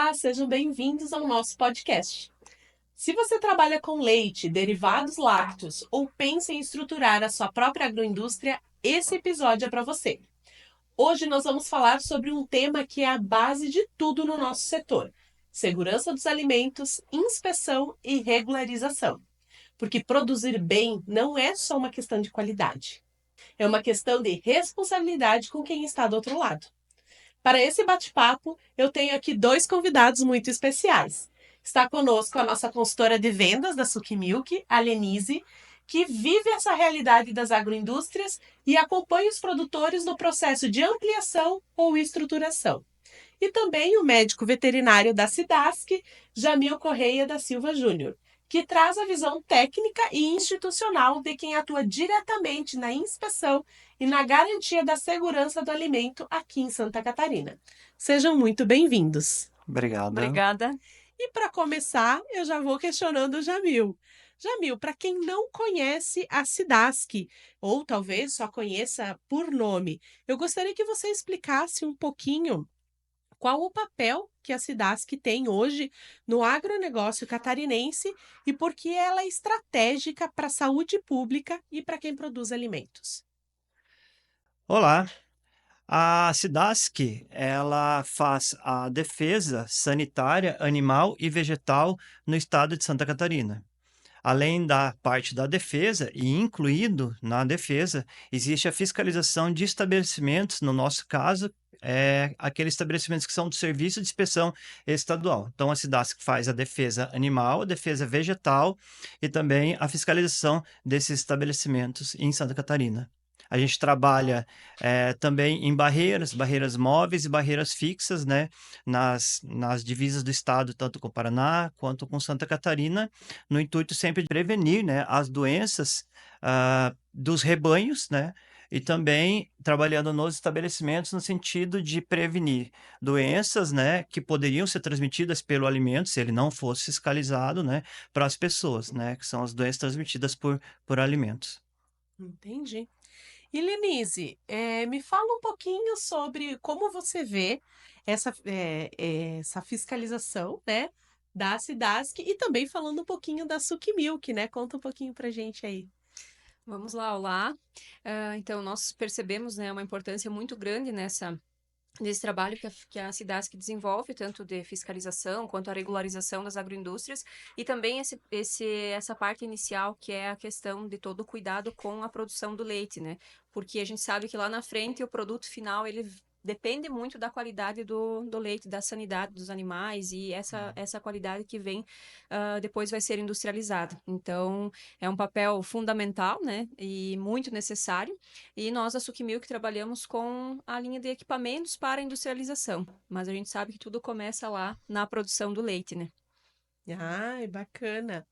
Olá, sejam bem-vindos ao nosso podcast. Se você trabalha com leite, derivados lácteos ou pensa em estruturar a sua própria agroindústria, esse episódio é para você. Hoje nós vamos falar sobre um tema que é a base de tudo no nosso setor: segurança dos alimentos, inspeção e regularização. Porque produzir bem não é só uma questão de qualidade, é uma questão de responsabilidade com quem está do outro lado. Para esse bate-papo, eu tenho aqui dois convidados muito especiais. Está conosco a nossa consultora de vendas da Suki Milk, a Lenise, que vive essa realidade das agroindústrias e acompanha os produtores no processo de ampliação ou estruturação. E também o médico veterinário da Cidasc, Jamil Correia da Silva Júnior, que traz a visão técnica e institucional de quem atua diretamente na inspeção e na garantia da segurança do alimento aqui em Santa Catarina. Sejam muito bem-vindos. Obrigada. Obrigada. E para começar, eu já vou questionando o Jamil. Jamil, para quem não conhece a Cidasc, ou talvez só conheça por nome, eu gostaria que você explicasse um pouquinho qual o papel que a Cidasc tem hoje no agronegócio catarinense e por que ela é estratégica para a saúde pública e para quem produz alimentos. Olá. A Cidasc, ela faz a defesa sanitária animal e vegetal no estado de Santa Catarina. Além da parte da defesa, e incluído na defesa, existe a fiscalização de estabelecimentos, no nosso caso, aqueles estabelecimentos que são do Serviço de Inspeção Estadual. Então, a Cidasc faz a defesa animal, a defesa vegetal e também a fiscalização desses estabelecimentos em Santa Catarina. A gente trabalha também em barreiras móveis e barreiras fixas, né, nas divisas do estado, tanto com o Paraná quanto com Santa Catarina, no intuito sempre de prevenir, né, as doenças dos rebanhos, né, e também trabalhando nos estabelecimentos no sentido de prevenir doenças, né, que poderiam ser transmitidas pelo alimento, se ele não fosse fiscalizado, né, para as pessoas, né, que são as doenças transmitidas por alimentos. Entendi. E Lenise, me fala um pouquinho sobre como você vê essa fiscalização, né, da Cidasc e também falando um pouquinho da Suki Milk, né? Conta um pouquinho pra gente aí. Vamos lá, olá. Então, nós percebemos, né, uma importância muito grande nesse trabalho que a Cidasc desenvolve, tanto de fiscalização quanto a regularização das agroindústrias, e também essa parte inicial, que é a questão de todo o cuidado com a produção do leite, né? Porque a gente sabe que lá na frente o produto final, ele depende muito da qualidade do leite, da sanidade dos animais, e essa qualidade que vem depois vai ser industrializada. Então, é um papel fundamental, né? E muito necessário. E nós, da Suki Milk, trabalhamos com a linha de equipamentos para industrialização. Mas a gente sabe que tudo começa lá na produção do leite, né? Ai, bacana.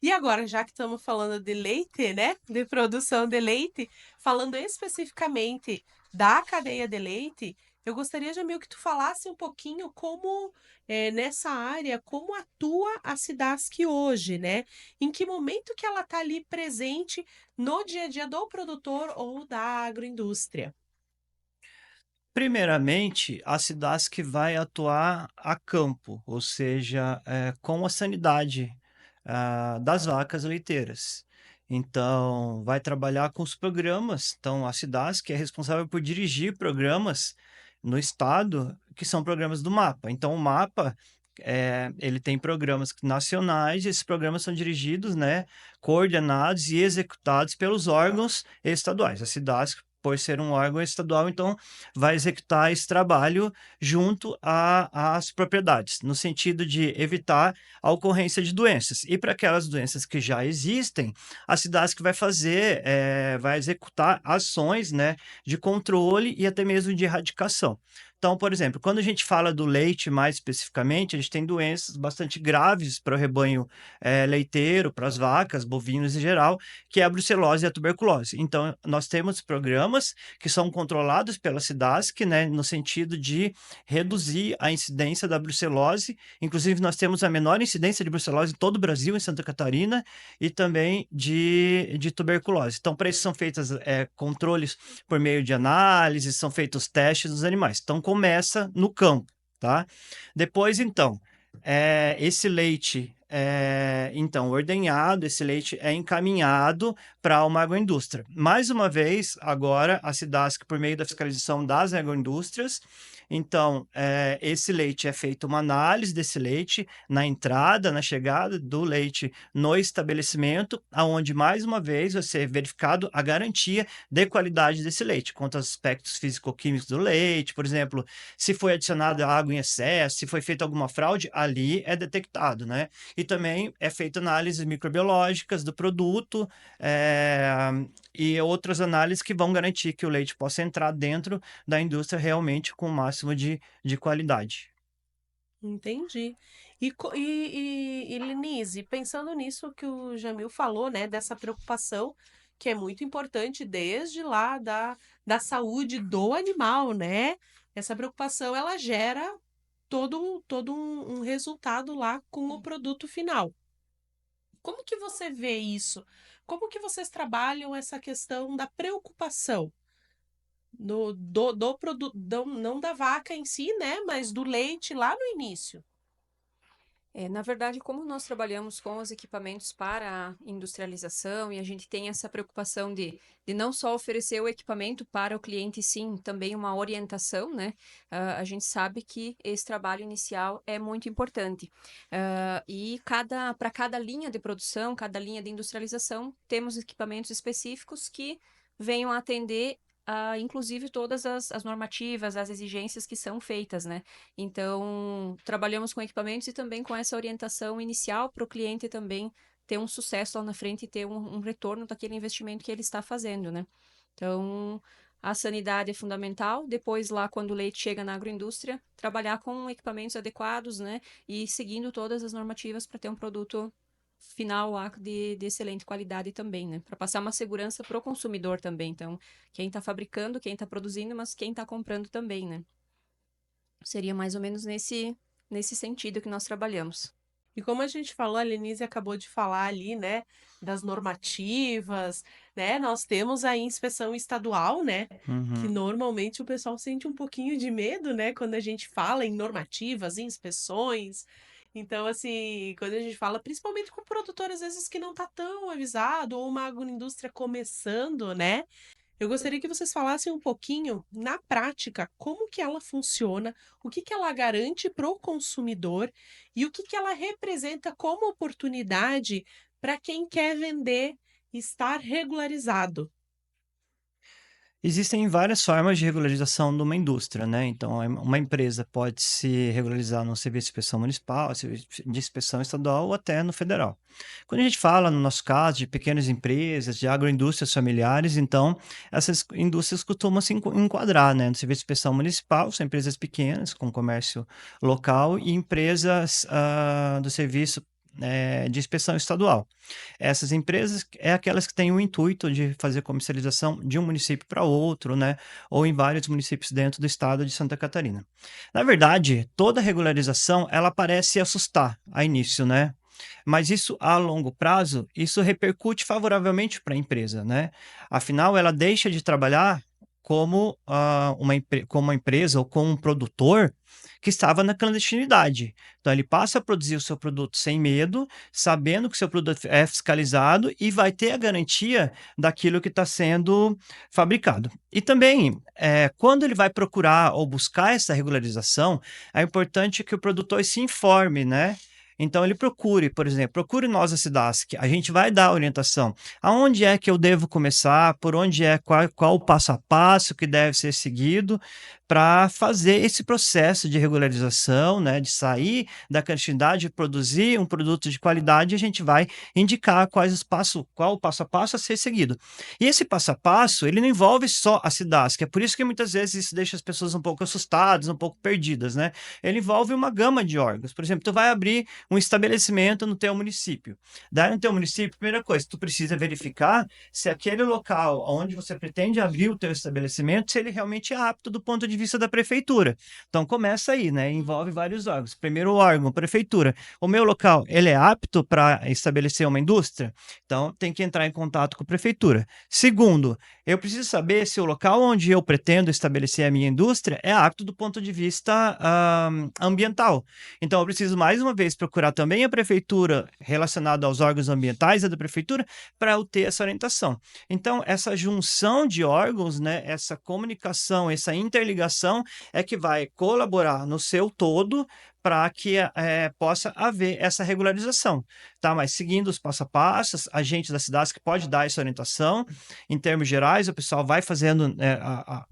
E agora, já que estamos falando de leite, né? De produção de leite, falando especificamente da cadeia de leite, eu gostaria, Jamil, que tu falasse um pouquinho como, nessa área, como atua a Cidasc hoje, né? Em que momento que ela está ali presente no dia a dia do produtor ou da agroindústria? Primeiramente, a Cidasc vai atuar a campo, ou seja, com a sanidade das vacas leiteiras. Então, vai trabalhar com os programas. Então, a Cidasc é responsável por dirigir programas no estado, que são programas do MAPA. Então, o MAPA, ele tem programas nacionais, e esses programas são dirigidos, né, coordenados e executados pelos órgãos estaduais. A Cidasc, por ser um órgão estadual, então vai executar esse trabalho junto às propriedades, no sentido de evitar a ocorrência de doenças. E para aquelas doenças que já existem, a Cidasc vai fazer, vai executar ações, né, de controle e até mesmo de erradicação. Então, por exemplo, quando a gente fala do leite mais especificamente, a gente tem doenças bastante graves para o rebanho leiteiro, para as vacas, bovinos em geral, que é a brucelose e a tuberculose. Então, nós temos programas que são controlados pela Cidasc, né, no sentido de reduzir a incidência da brucelose. Inclusive, nós temos a menor incidência de brucelose em todo o Brasil, em Santa Catarina, e também de tuberculose. Então, para isso são feitos controles por meio de análise, são feitos testes dos animais. Então, começa no campo. tá? Depois, então, esse leite então, ordenhado, esse leite é encaminhado para uma agroindústria. Mais uma vez, agora, a SIDASC, por meio da fiscalização das agroindústrias, então, esse leite é feita uma análise desse leite na entrada, na chegada do leite no estabelecimento, aonde, mais uma vez, vai ser verificado a garantia de qualidade desse leite, quanto aos aspectos físico-químicos do leite, por exemplo, se foi adicionada água em excesso, se foi feita alguma fraude, ali é detectado, né? E também é feita análises microbiológicas do produto e outras análises que vão garantir que o leite possa entrar dentro da indústria realmente com o máximo de qualidade. Entendi. E Lenise, pensando nisso que o Jamil falou, né, dessa preocupação que é muito importante desde lá da saúde do animal, né? Essa preocupação, ela gera todo um resultado lá com o produto final. Como que você vê isso? Como que vocês trabalham essa questão da preocupação do produto, não da vaca em si, né, mas do leite lá no início? Na verdade, como nós trabalhamos com os equipamentos para a industrialização e a gente tem essa preocupação de não só oferecer o equipamento para o cliente, sim, também uma orientação, né? A gente sabe que esse trabalho inicial é muito importante. E para cada linha de produção, cada linha de industrialização, temos equipamentos específicos que venham a atender inclusive todas as normativas, as exigências que são feitas, né? Então, trabalhamos com equipamentos e também com essa orientação inicial para o cliente também ter um sucesso lá na frente e ter um retorno daquele investimento que ele está fazendo, né? Então, a sanidade é fundamental. Depois, lá, quando o leite chega na agroindústria, trabalhar com equipamentos adequados, né? E seguindo todas as normativas para ter um produto final lá de excelente qualidade também, né? Para passar uma segurança para o consumidor também. Então, quem está fabricando, quem está produzindo, mas quem está comprando também, né? Seria mais ou menos nesse sentido que nós trabalhamos. E como a gente falou, a Lenise acabou de falar ali, né, das normativas, né? Nós temos a inspeção estadual, né? Que Uhum. normalmente o pessoal sente um pouquinho de medo, né, quando a gente fala em normativas, inspeções. Então, assim, quando a gente fala, principalmente com o produtor, às vezes, que não tá tão avisado, ou uma agroindústria começando, né? Eu gostaria que vocês falassem um pouquinho, na prática, como que ela funciona, o que que ela garante para o consumidor e o que que ela representa como oportunidade para quem quer vender e estar regularizado. Existem várias formas de regularização de uma indústria, né? Então, uma empresa pode se regularizar no serviço de inspeção municipal, serviço de inspeção estadual ou até no federal. Quando a gente fala, no nosso caso, de pequenas empresas, de agroindústrias familiares, então, essas indústrias costumam se enquadrar, né? No serviço de inspeção municipal, são empresas pequenas, com comércio local, e empresas do serviço de inspeção estadual. Essas empresas é aquelas que têm o intuito de fazer comercialização de um município para outro, né? Ou em vários municípios dentro do estado de Santa Catarina. Na verdade, toda regularização ela parece assustar a início, né? Mas isso a longo prazo, isso repercute favoravelmente para a empresa, né? Afinal, ela deixa de trabalhar como, como uma empresa ou como um produtor que estava na clandestinidade. Então, ele passa a produzir o seu produto sem medo, sabendo que o seu produto é fiscalizado e vai ter a garantia daquilo que está sendo fabricado. E também, quando ele vai procurar ou buscar essa regularização, é importante que o produtor se informe, né? Então ele procure, por exemplo, procure nós a SIDASC, a gente vai dar a orientação. Aonde é que eu devo começar, por onde qual o passo a passo que deve ser seguido para fazer esse processo de regularização, né, de sair da clandestinidade, produzir um produto de qualidade, a gente vai indicar qual o passo a passo a ser seguido. E esse passo a passo, ele não envolve só a SIDASC, é por isso que muitas vezes isso deixa as pessoas um pouco assustadas, um pouco perdidas, né? Ele envolve uma gama de órgãos. Por exemplo, tu vai abrir um estabelecimento no teu município. Daí no teu município, primeira coisa, tu precisa verificar se aquele local onde você pretende abrir o teu estabelecimento, se ele realmente é apto do ponto de vista da prefeitura. Então começa aí, né? Envolve vários órgãos. Primeiro órgão, prefeitura. O meu local, ele é apto para estabelecer uma indústria? Então tem que entrar em contato com a prefeitura. Segundo, eu preciso saber se o local onde eu pretendo estabelecer a minha indústria é apto do ponto de vista ambiental. Então, eu preciso mais uma vez procurar também a prefeitura relacionada aos órgãos ambientais da prefeitura para eu ter essa orientação. Então, essa junção de órgãos, né, essa comunicação, essa interligação é que vai colaborar no seu todo para que possa haver essa regularização, tá? Mas seguindo os passo a passos, a gente da cidade que pode dar essa orientação. Em termos gerais, o pessoal vai fazendo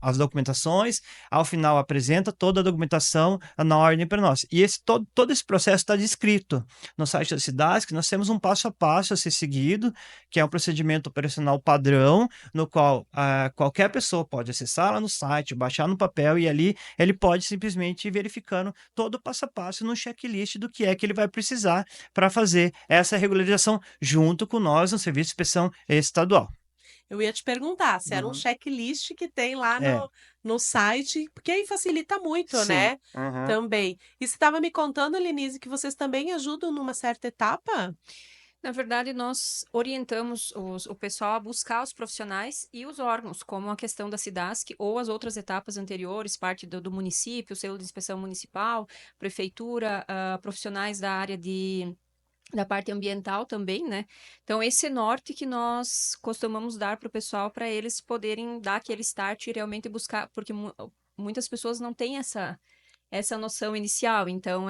as documentações, ao final apresenta toda a documentação na ordem para nós. E todo esse processo está descrito no site da cidade, que nós temos um passo a passo a ser seguido, que é um procedimento operacional padrão, no qual qualquer pessoa pode acessar lá no site, baixar no papel e ali ele pode simplesmente ir verificando todo o passo a passo no checklist do que é que ele vai precisar para fazer essa regularização junto com nós no Serviço de Inspeção Estadual. Eu ia te perguntar se era um Uhum. checklist que tem lá É, no site, porque aí facilita muito, sim. né? Uhum. Também. E você estava me contando, Lenise, que vocês também ajudam numa certa etapa? Na verdade, nós orientamos o pessoal a buscar os profissionais e os órgãos, como a questão da SIDASC ou as outras etapas anteriores, parte do município, selo de inspeção municipal, prefeitura, profissionais da área da parte ambiental também, né? Então, esse norte que nós costumamos dar para o pessoal, para eles poderem dar aquele start e realmente buscar, porque muitas pessoas não têm essa noção inicial, então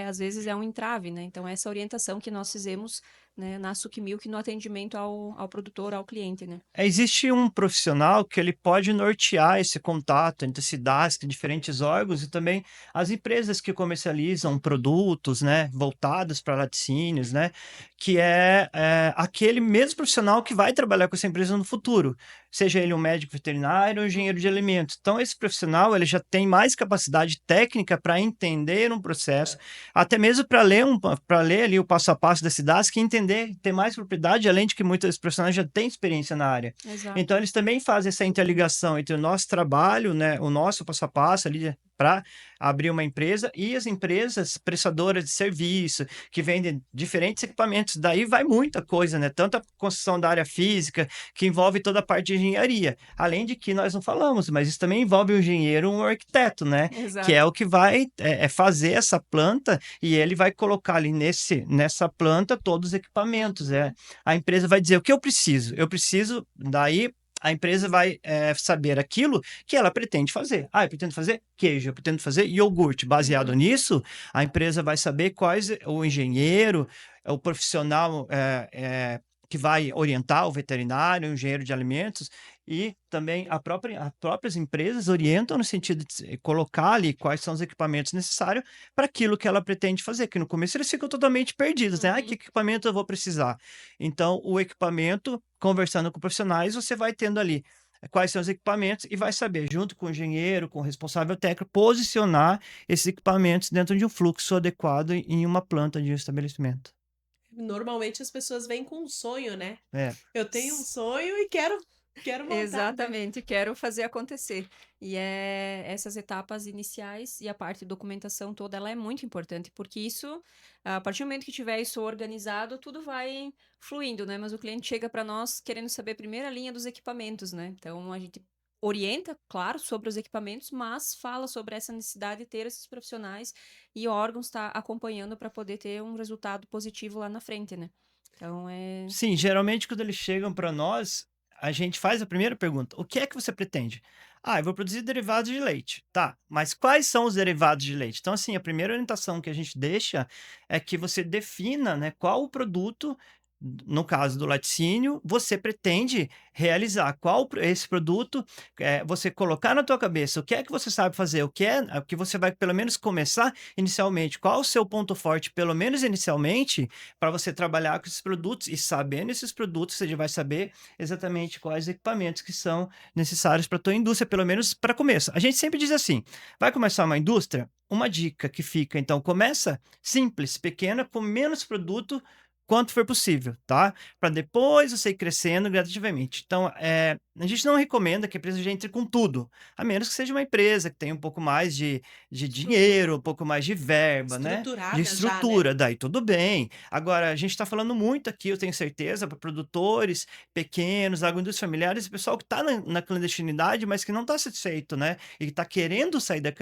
às vezes é um entrave, né? Então, essa orientação que nós fizemos, né, na Suc Milk no atendimento ao produtor, ao cliente, né? Existe um profissional que ele pode nortear esse contato entre cidades, diferentes órgãos e também as empresas que comercializam produtos, né, voltados para laticínios, né, que é aquele mesmo profissional que vai trabalhar com essa empresa no futuro, seja ele um médico veterinário ou um engenheiro de alimentos. Então, esse profissional ele já tem mais capacidade técnica para entender um processo, até mesmo para ler ali o passo a passo das cidades, que entender, ter mais propriedade, além de que muitos profissionais já têm experiência na área. Exato. Então, eles também fazem essa interligação entre o nosso trabalho, né, o nosso passo a passo ali para abrir uma empresa e as empresas prestadoras de serviço que vendem diferentes equipamentos. Daí vai muita coisa, né? Tanto a construção da área física, que envolve toda a parte de engenharia. Além de que nós não falamos, mas isso também envolve um engenheiro, um arquiteto, né? Exato. Que é o que vai fazer essa planta e ele vai colocar ali nessa planta todos os equipamentos. A empresa vai dizer o que eu preciso. Eu preciso, daí a empresa vai saber aquilo que ela pretende fazer. Eu pretendo fazer queijo, eu pretendo fazer iogurte. Baseado nisso, a empresa vai saber quais o engenheiro, o profissional que vai orientar o veterinário, o engenheiro de alimentos, e também as próprias empresas orientam no sentido de colocar ali quais são os equipamentos necessários para aquilo que ela pretende fazer, que no começo eles ficam totalmente perdidos, né? Que equipamento eu vou precisar? Então, o equipamento, conversando com profissionais, você vai tendo ali quais são os equipamentos e vai saber, junto com o engenheiro, com o responsável técnico, posicionar esses equipamentos dentro de um fluxo adequado em uma planta de um estabelecimento. Normalmente as pessoas vêm com um sonho, né? É. Eu tenho um sonho e quero montar, né? Exatamente, quero fazer acontecer. E essas etapas iniciais e a parte de documentação toda, ela é muito importante, porque isso, a partir do momento que tiver isso organizado, tudo vai fluindo, né? Mas o cliente chega para nós querendo saber a primeira linha dos equipamentos, né? Então, a gente orienta, claro, sobre os equipamentos, mas fala sobre essa necessidade de ter esses profissionais e órgãos estar acompanhando para poder ter um resultado positivo lá na frente, né? Então, Sim, geralmente quando eles chegam para nós, a gente faz a primeira pergunta: o que é que você pretende? Eu vou produzir derivados de leite. Tá, mas quais são os derivados de leite? Então, assim, a primeira orientação que a gente deixa é que você defina, né, qual o produto no caso do laticínio, você pretende realizar qual esse produto, você colocar na tua cabeça o que é que você sabe fazer, o que você vai pelo menos começar inicialmente, qual o seu ponto forte, pelo menos inicialmente, para você trabalhar com esses produtos e sabendo esses produtos, você já vai saber exatamente quais equipamentos que são necessários para a tua indústria, pelo menos para começo. A gente sempre diz assim, vai começar uma indústria? Uma dica que fica, então, começa simples, pequena, com menos produto quanto for possível, tá? Para depois você ir crescendo gradativamente. Então, a gente não recomenda que a empresa já entre com tudo, a menos que seja uma empresa que tenha um pouco mais de dinheiro, um pouco mais de verba, né? De Estruturada já, né? estrutura, daí tudo bem. Agora, a gente está falando muito aqui, eu tenho certeza, para produtores pequenos, agroindústrias familiares, pessoal que está na clandestinidade, mas que não está satisfeito, né? E que está querendo sair da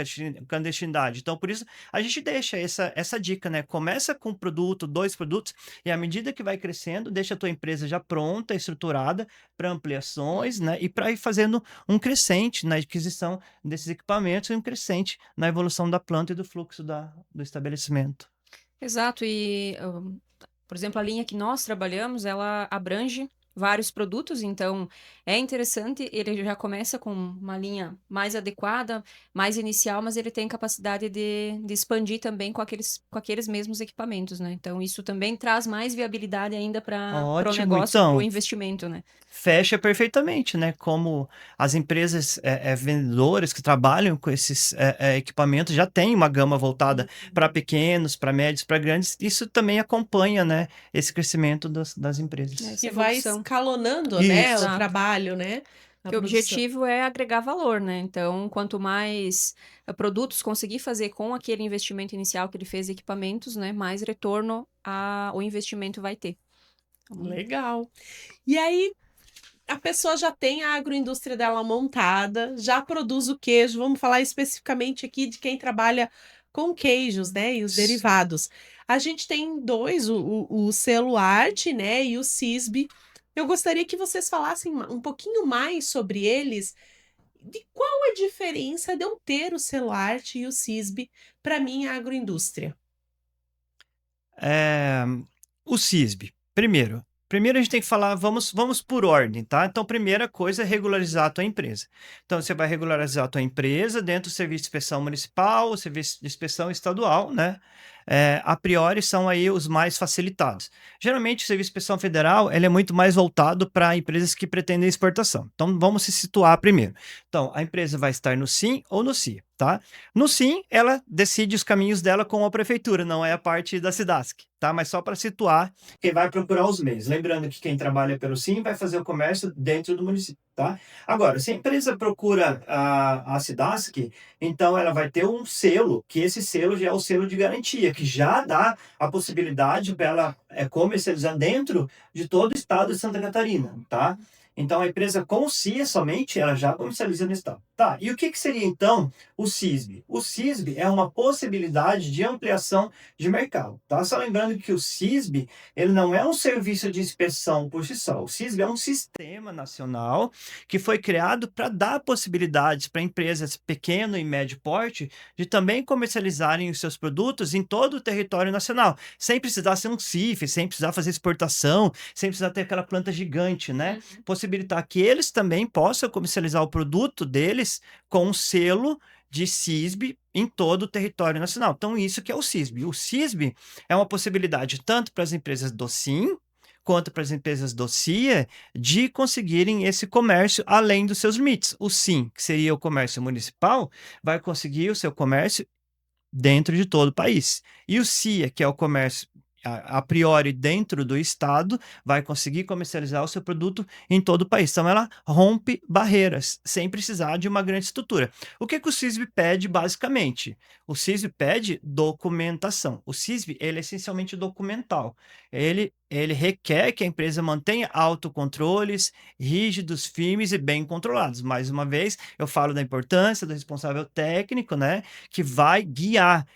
clandestinidade. Então, por isso, a gente deixa essa dica, né? Começa com um produto, 2 produtos, e à medida que vai crescendo, deixa a tua empresa já pronta, estruturada para ampliações, né? E para ir fazendo um crescente na aquisição desses equipamentos e um crescente na evolução da planta e do fluxo do estabelecimento. Exato, e, por exemplo, a linha que nós trabalhamos, ela abrange vários produtos, então é interessante, ele já começa com uma linha mais adequada, mais inicial, mas ele tem capacidade de expandir também com aqueles mesmos equipamentos, né? Então isso também traz mais viabilidade ainda para o Ótimo, negócio, para o então, investimento, né? fecha perfeitamente, né? Como as empresas vendedoras que trabalham com esses equipamentos já têm uma gama voltada para pequenos, para médios, para grandes, isso também acompanha, né, esse crescimento das empresas. Essa E vai evolução. escalonando, né, o Isso. Exato. trabalho, né? A Que o produção. objetivo é agregar valor, né? Então, quanto mais produtos conseguir fazer com aquele investimento inicial que ele fez em equipamentos, né? Mais retorno o investimento vai ter. Legal. E aí, a pessoa já tem a agroindústria dela montada, já produz o queijo. Vamos falar especificamente aqui de quem trabalha com queijos, né? E os derivados. A gente tem dois, o selo Arte, né? E o CISB. Eu gostaria que vocês falassem um pouquinho mais sobre eles. De qual a diferença de eu ter o selo Arte e o CISB para minha agroindústria? É, o CISB. Primeiro a gente tem que falar, vamos por ordem, tá? Então, primeira coisa é regularizar a tua empresa. Então, você vai regularizar a tua empresa dentro do serviço de inspeção municipal, o serviço de inspeção estadual, né? A priori são aí os mais facilitados. Geralmente, o serviço de inspeção federal, ele é muito mais voltado para empresas que pretendem exportação. Então, vamos se situar primeiro. Então, a empresa vai estar no SIM ou no CIA, tá? No SIM, ela decide os caminhos dela com a prefeitura, não é a parte da SIDASC, tá? Mas só para situar quem vai procurar os meios. Lembrando que quem trabalha pelo SIM vai fazer o comércio dentro do município, tá? Agora, se a empresa procura a SIDASC, então ela vai ter um selo, que esse selo já é o selo de garantia, que já dá a possibilidade para ela comercializar dentro de todo o estado de Santa Catarina, tá? Então, a empresa com o CIA somente, ela já comercializa no estado. Tá, e o que seria, então, o CISB? O CISB é uma possibilidade de ampliação de mercado, tá? Só lembrando que o CISB, ele não é um serviço de inspeção por si só. O CISB é um sistema nacional que foi criado para dar possibilidades para empresas pequeno e médio porte de também comercializarem os seus produtos em todo o território nacional, sem precisar ser um CIF, sem precisar fazer exportação, sem precisar ter aquela planta gigante, né? Possibilitar que eles também possam comercializar o produto deles com um selo de CISB em todo o território nacional. Então, isso que é o CISB. O CISB é uma possibilidade tanto para as empresas do SIM quanto para as empresas do CIA de conseguirem esse comércio além dos seus limites. O SIM, que seria o comércio municipal, vai conseguir o seu comércio dentro de todo o país. E o CIA, que é o comércio a priori dentro do estado, vai conseguir comercializar o seu produto em todo o país. Então, ela rompe barreiras, sem precisar de uma grande estrutura. O que o CISB pede, basicamente? O CISB pede documentação. O CISB, ele é essencialmente documental. Ele requer que a empresa mantenha autocontroles rígidos, firmes e bem controlados. Mais uma vez, eu falo da importância do responsável técnico, né, que vai guiar,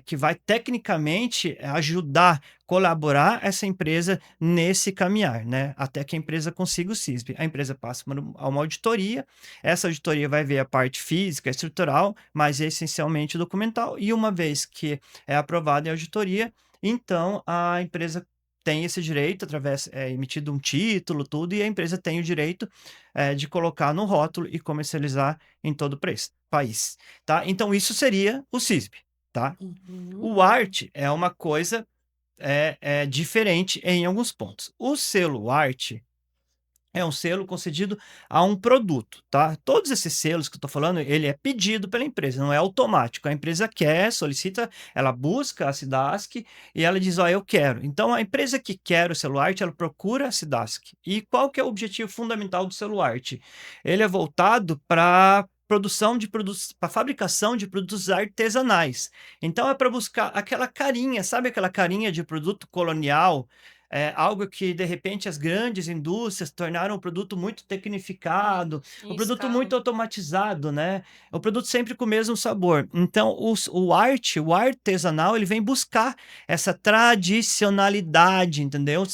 que vai tecnicamente ajudar, colaborar essa empresa nesse caminhar, né, até que a empresa consiga o CISB. A empresa passa por uma auditoria, essa auditoria vai ver a parte física, estrutural, mas essencialmente documental, e uma vez que é aprovada a auditoria, então a empresa tem esse direito, através, emitido um título, tudo, e a empresa tem o direito de colocar no rótulo e comercializar em todo o país, tá? Então, isso seria o CISB, tá? Uhum. O ART é uma coisa diferente em alguns pontos. O selo ART é um selo concedido a um produto, tá? Todos esses selos que eu estou falando, ele é pedido pela empresa, não é automático. A empresa quer, solicita, ela busca a SIDASC e ela diz, ó, eu quero. Então, a empresa que quer o selo ART, ela procura a SIDASC. E qual que é o objetivo fundamental do selo ART? Ele é voltado para produção de produtos, para fabricação de produtos artesanais. Então, é para buscar aquela carinha, sabe aquela carinha de produto colonial, algo que, de repente, as grandes indústrias tornaram o produto muito tecnificado, o Em produto escala. muito automatizado, né? O produto sempre com o mesmo sabor. Então, o arte, o artesanal, ele vem buscar essa tradicionalidade, entendeu?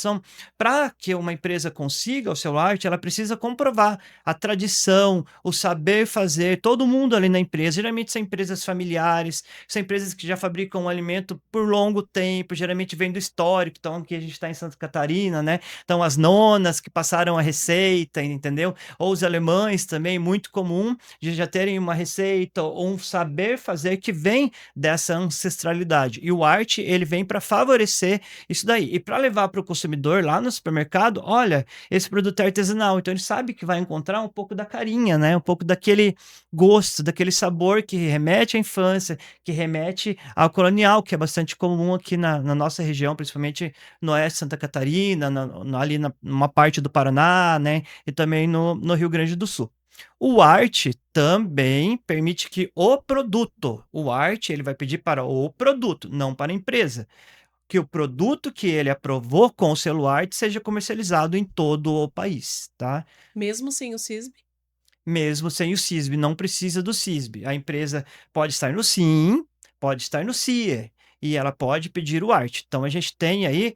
Para que uma empresa consiga o seu arte, ela precisa comprovar a tradição, o saber fazer. Todo mundo ali na empresa, geralmente são empresas familiares, são empresas que já fabricam um alimento por longo tempo, geralmente vem do histórico. Então, aqui a gente está em Santa Catarina, né? Então, as nonas que passaram a receita, entendeu? Ou os alemães também, muito comum de já terem uma receita ou um saber fazer que vem dessa ancestralidade. E o arte, ele vem para favorecer isso daí. E para levar para o consumidor lá no supermercado, olha, esse produto é artesanal, então ele sabe que vai encontrar um pouco da carinha, né? Um pouco daquele gosto, daquele sabor que remete à infância, que remete ao colonial, que é bastante comum aqui na nossa região, principalmente no oeste de Santa Catarina, ali numa parte do Paraná, né? E também no Rio Grande do Sul. O arte também permite que o arte, ele vai pedir para o produto, não para a empresa, que o produto que ele aprovou com o selo arte seja comercializado em todo o país, tá? Mesmo sem o CISB? Mesmo sem o CISB, não precisa do CISB. A empresa pode estar no SIM, pode estar no CIE, e ela pode pedir o ART. Então, a gente tem aí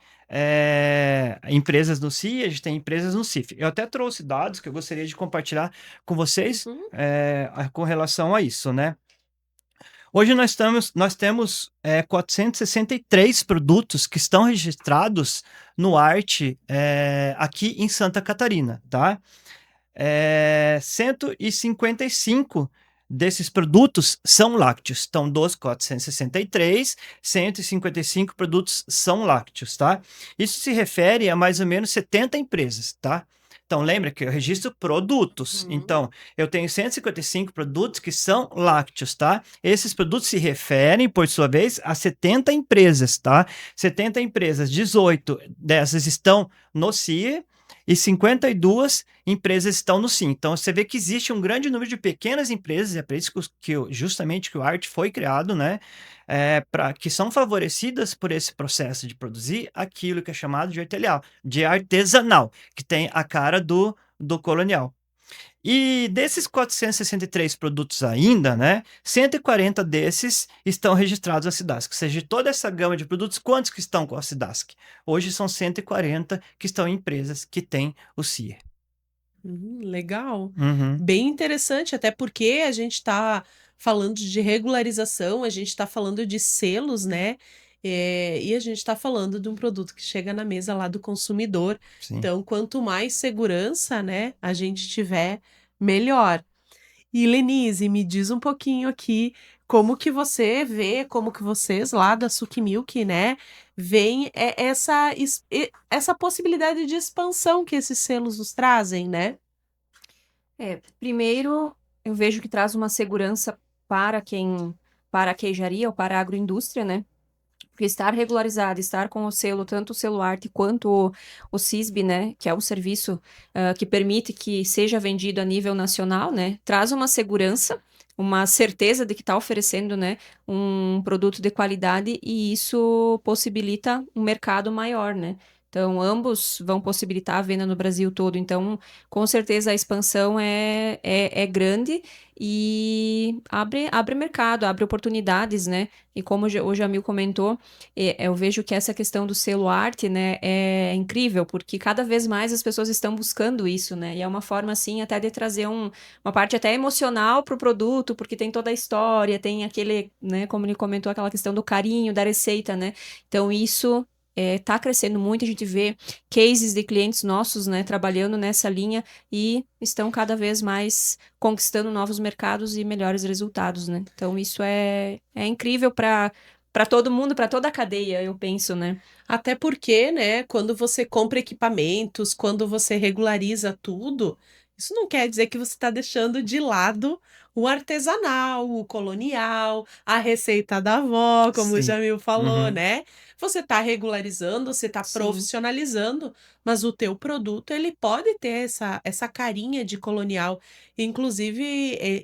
empresas no CIE, a gente tem empresas no CIF. Eu até trouxe dados que eu gostaria de compartilhar com vocês Uhum. com relação a isso, né? Hoje nós temos 463 produtos que estão registrados no ART aqui em Santa Catarina, tá? 155 desses produtos são lácteos. Então, dos 463, 155 produtos são lácteos, tá? Isso se refere a mais ou menos 70 empresas, tá? Então, lembra que eu registro produtos. Uhum. Então, eu tenho 155 produtos que são lácteos, tá? Esses produtos se referem, por sua vez, a 70 empresas, tá? 70 empresas, 18 dessas estão no CIE, e 52 empresas estão no SIM. Então, você vê que existe um grande número de pequenas empresas, é para isso justamente que o ART foi criado, né? Que são favorecidas por esse processo de produzir aquilo que é chamado de artesanal, que tem a cara do colonial. E desses 463 produtos ainda, né, 140 desses estão registrados na SIDASC. Ou seja, de toda essa gama de produtos, quantos que estão com a SIDASC? Hoje são 140 que estão em empresas que têm o CIE. Legal. Uhum. Bem interessante, até porque a gente está falando de regularização, a gente está falando de selos, né? E a gente está falando de um produto que chega na mesa lá do consumidor. Sim. Então, quanto mais segurança, né, a gente tiver, melhor. E Lenise, me diz um pouquinho aqui como que você vê, como que vocês lá da Suki Milk, né, veem essa possibilidade de expansão que esses selos nos trazem, né? Primeiro, eu vejo que traz uma segurança para a queijaria ou para a agroindústria, né? Porque estar regularizado, estar com o selo, tanto o selo Arte quanto o CISB, né, que é o serviço que permite que seja vendido a nível nacional, né, traz uma segurança, uma certeza de que está oferecendo, né, um produto de qualidade e isso possibilita um mercado maior, né. Então, ambos vão possibilitar a venda no Brasil todo. Então, com certeza, a expansão é grande e abre mercado, abre oportunidades, né? E como o Jamil comentou, eu vejo que essa questão do selo arte, né, é incrível, porque cada vez mais as pessoas estão buscando isso, né? E é uma forma, assim, até de trazer uma parte até emocional para o produto, porque tem toda a história, tem aquele, né, como ele comentou, aquela questão do carinho, da receita, né? Então, isso está crescendo muito, a gente vê cases de clientes nossos, né, trabalhando nessa linha e estão cada vez mais conquistando novos mercados e melhores resultados, né? Então, isso é incrível para todo mundo, para toda a cadeia, eu penso, né? Até porque, né, quando você compra equipamentos, quando você regulariza tudo, isso não quer dizer que você está deixando de lado o artesanal, o colonial, a receita da avó, como o Sim. Jamil falou, Uhum. né? Você está regularizando, você está Sim, profissionalizando, mas o teu produto, ele pode ter essa carinha de colonial. Inclusive,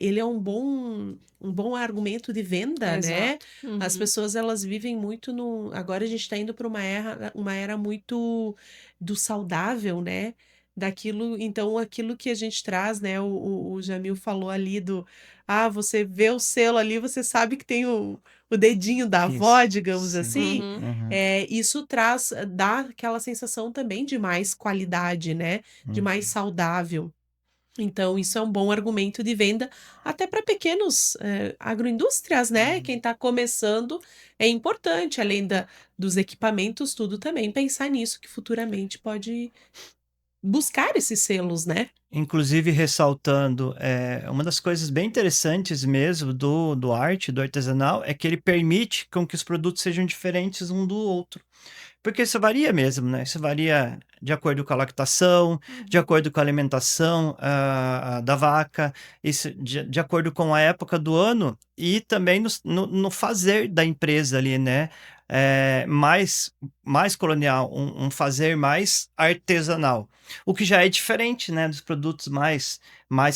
ele é um bom argumento de venda, né? exato. As Uhum. pessoas elas vivem muito no. Agora a gente está indo para uma era muito do saudável, né? Daquilo, então aquilo que a gente traz, né? O Jamil falou ali do você vê o selo ali, você sabe que tem o dedinho da avó, Isso. digamos Sim. assim. Uhum. Uhum. Isso traz, dá aquela sensação também de mais qualidade, né? De mais Uhum. saudável. Então, isso é um bom argumento de venda até para pequenos agroindústrias, né? Quem Uhum. está começando é importante, além dos equipamentos, tudo também, pensar nisso, que futuramente pode buscar esses selos, né? Inclusive, ressaltando, uma das coisas bem interessantes mesmo do arte, do artesanal, é que ele permite com que os produtos sejam diferentes um do outro. Porque isso varia mesmo, né? Isso varia de acordo com a lactação, de Uhum. acordo com a alimentação da vaca, isso de acordo com a época do ano e também no fazer da empresa ali, né? Mais colonial, um fazer mais artesanal. O que já é diferente, né, dos produtos mais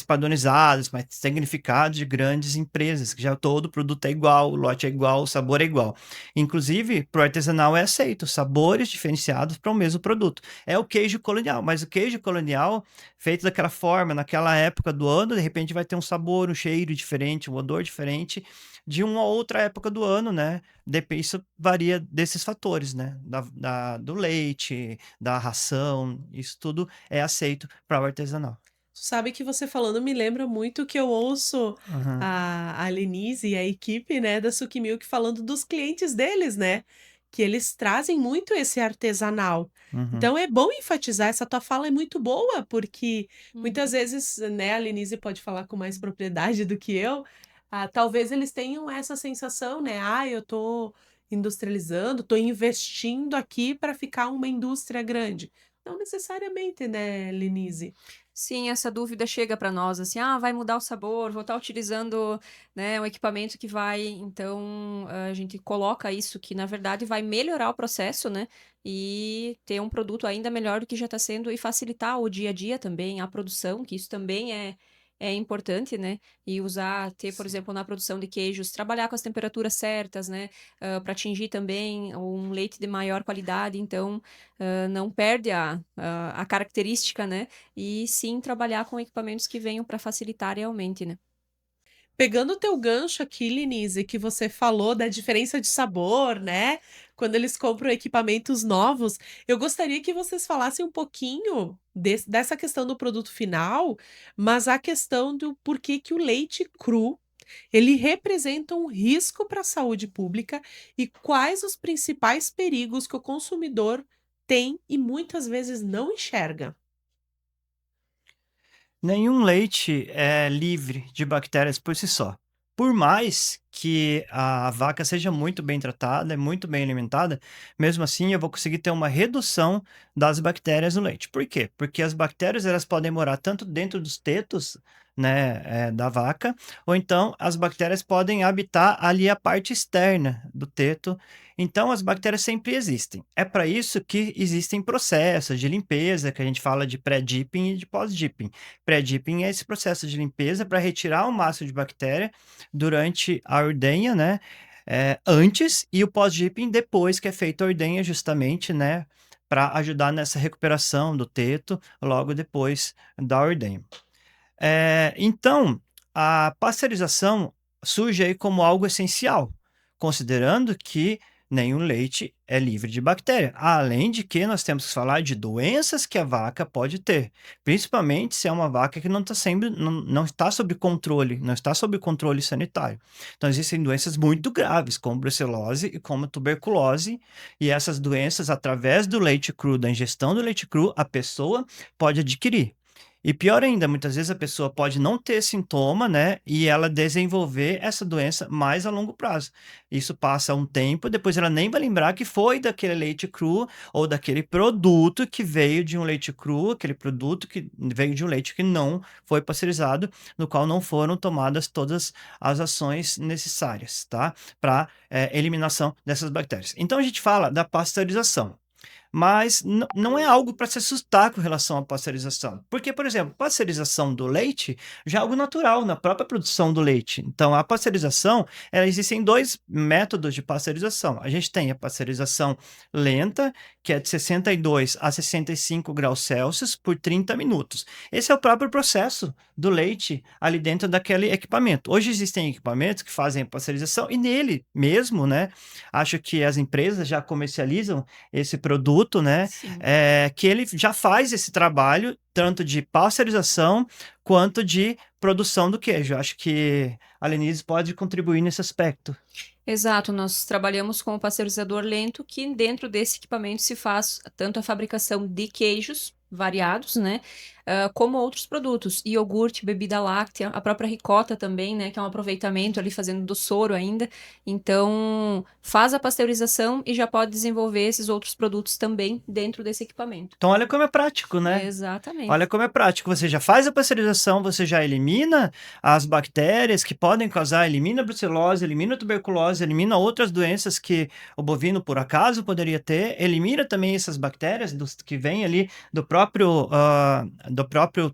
padronizados, mais tecnificados de grandes empresas, que já todo produto é igual, o lote é igual, o sabor é igual. Inclusive, para o artesanal é aceito sabores diferenciados para o mesmo produto. É o queijo colonial, mas o queijo colonial, feito daquela forma, naquela época do ano, de repente vai ter um sabor, um cheiro diferente, um odor diferente de uma outra época do ano, né? Isso varia desses fatores, né? Do leite, da ração, isso tudo é aceito para o artesanal. Sabe que você falando me lembra muito que eu ouço Aham, a Lenise e a equipe, né, da Suki Milk falando dos clientes deles, né? Que eles trazem muito esse artesanal. uhum. Então é bom enfatizar, essa tua fala é muito boa, porque muitas Uhum. vezes, né, a Lenise pode falar com mais propriedade do que eu. Talvez eles tenham essa sensação, né? Eu tô industrializando, tô investindo aqui para ficar uma indústria grande. Não necessariamente, né, Lenise? Sim, essa dúvida chega para nós, assim, vai mudar o sabor, vou estar utilizando, né, um equipamento que vai, então, a gente coloca isso que, na verdade, vai melhorar o processo, né, e ter um produto ainda melhor do que já está sendo e facilitar o dia a dia também, a produção, que isso também é importante, né, e ter, por Sim. exemplo, na produção de queijos, trabalhar com as temperaturas certas, né, para atingir também um leite de maior qualidade, então, não perde a característica, né, e sim trabalhar com equipamentos que venham para facilitar realmente, né? Pegando o teu gancho aqui, Linise, que você falou da diferença de sabor, né? Quando eles compram equipamentos novos, eu gostaria que vocês falassem um pouquinho dessa questão do produto final, mas a questão do porquê que o leite cru, ele representa um risco para a saúde pública e quais os principais perigos que o consumidor tem e muitas vezes não enxerga. Nenhum leite é livre de bactérias por si só. Por mais que a vaca seja muito bem tratada, muito bem alimentada, mesmo assim eu vou conseguir ter uma redução das bactérias no leite. Por quê? Porque as bactérias elas podem morar tanto dentro dos tetos, né, da vaca, ou então as bactérias podem habitar ali a parte externa do teto. Então as bactérias sempre existem. É para isso que existem processos de limpeza, que a gente fala de pré-dipping e de pós-dipping. Pré-dipping é esse processo de limpeza para retirar o máximo de bactéria durante a ordenha, né? Antes e o pós-dipping depois que é feita a ordenha, justamente, né? Para ajudar nessa recuperação do teto logo depois da ordenha. Então, a pasteurização surge aí como algo essencial, considerando que nenhum leite é livre de bactéria. Além de que nós temos que falar de doenças que a vaca pode ter, principalmente se é uma vaca que não está sob controle, não está sob controle sanitário. Então, existem doenças muito graves, como brucelose e como tuberculose, e essas doenças, através do leite cru, da ingestão do leite cru, a pessoa pode adquirir. E pior ainda, muitas vezes a pessoa pode não ter sintoma, né? E ela desenvolver essa doença mais a longo prazo. Isso passa um tempo, depois ela nem vai lembrar que foi daquele leite cru ou daquele produto que veio de um leite cru, aquele produto que veio de um leite que não foi pasteurizado, no qual não foram tomadas todas as ações necessárias, tá? Para eliminação dessas bactérias. Então a gente fala da pasteurização. Mas não é algo para se assustar com relação à pasteurização. Porque, por exemplo, pasteurização do leite já é algo natural na própria produção do leite. Então, a pasteurização, existem 2 métodos de pasteurização. A gente tem a pasteurização lenta, que é de 62 a 65 graus Celsius por 30 minutos. Esse é o próprio processo do leite ali dentro daquele equipamento. Hoje existem equipamentos que fazem a pasteurização e nele mesmo, né? Acho que as empresas já comercializam esse produto, né? Sim. Que ele já faz esse trabalho, tanto de pasteurização quanto de produção do queijo. Acho que a Lenise pode contribuir nesse aspecto. Exato, nós trabalhamos com o pasteurizador lento, que dentro desse equipamento se faz tanto a fabricação de queijos variados, né, como outros produtos, iogurte, bebida láctea, a própria ricota também, né, que é um aproveitamento ali fazendo do soro ainda. Então, faz a pasteurização e já pode desenvolver esses outros produtos também dentro desse equipamento. Então, olha como é prático, né? Exatamente. Olha como é prático. Você já faz a pasteurização, você já elimina as bactérias que podem causar, elimina a brucelose, elimina a tuberculose, elimina outras doenças que o bovino, por acaso, poderia ter, elimina também essas bactérias que vêm ali do próprio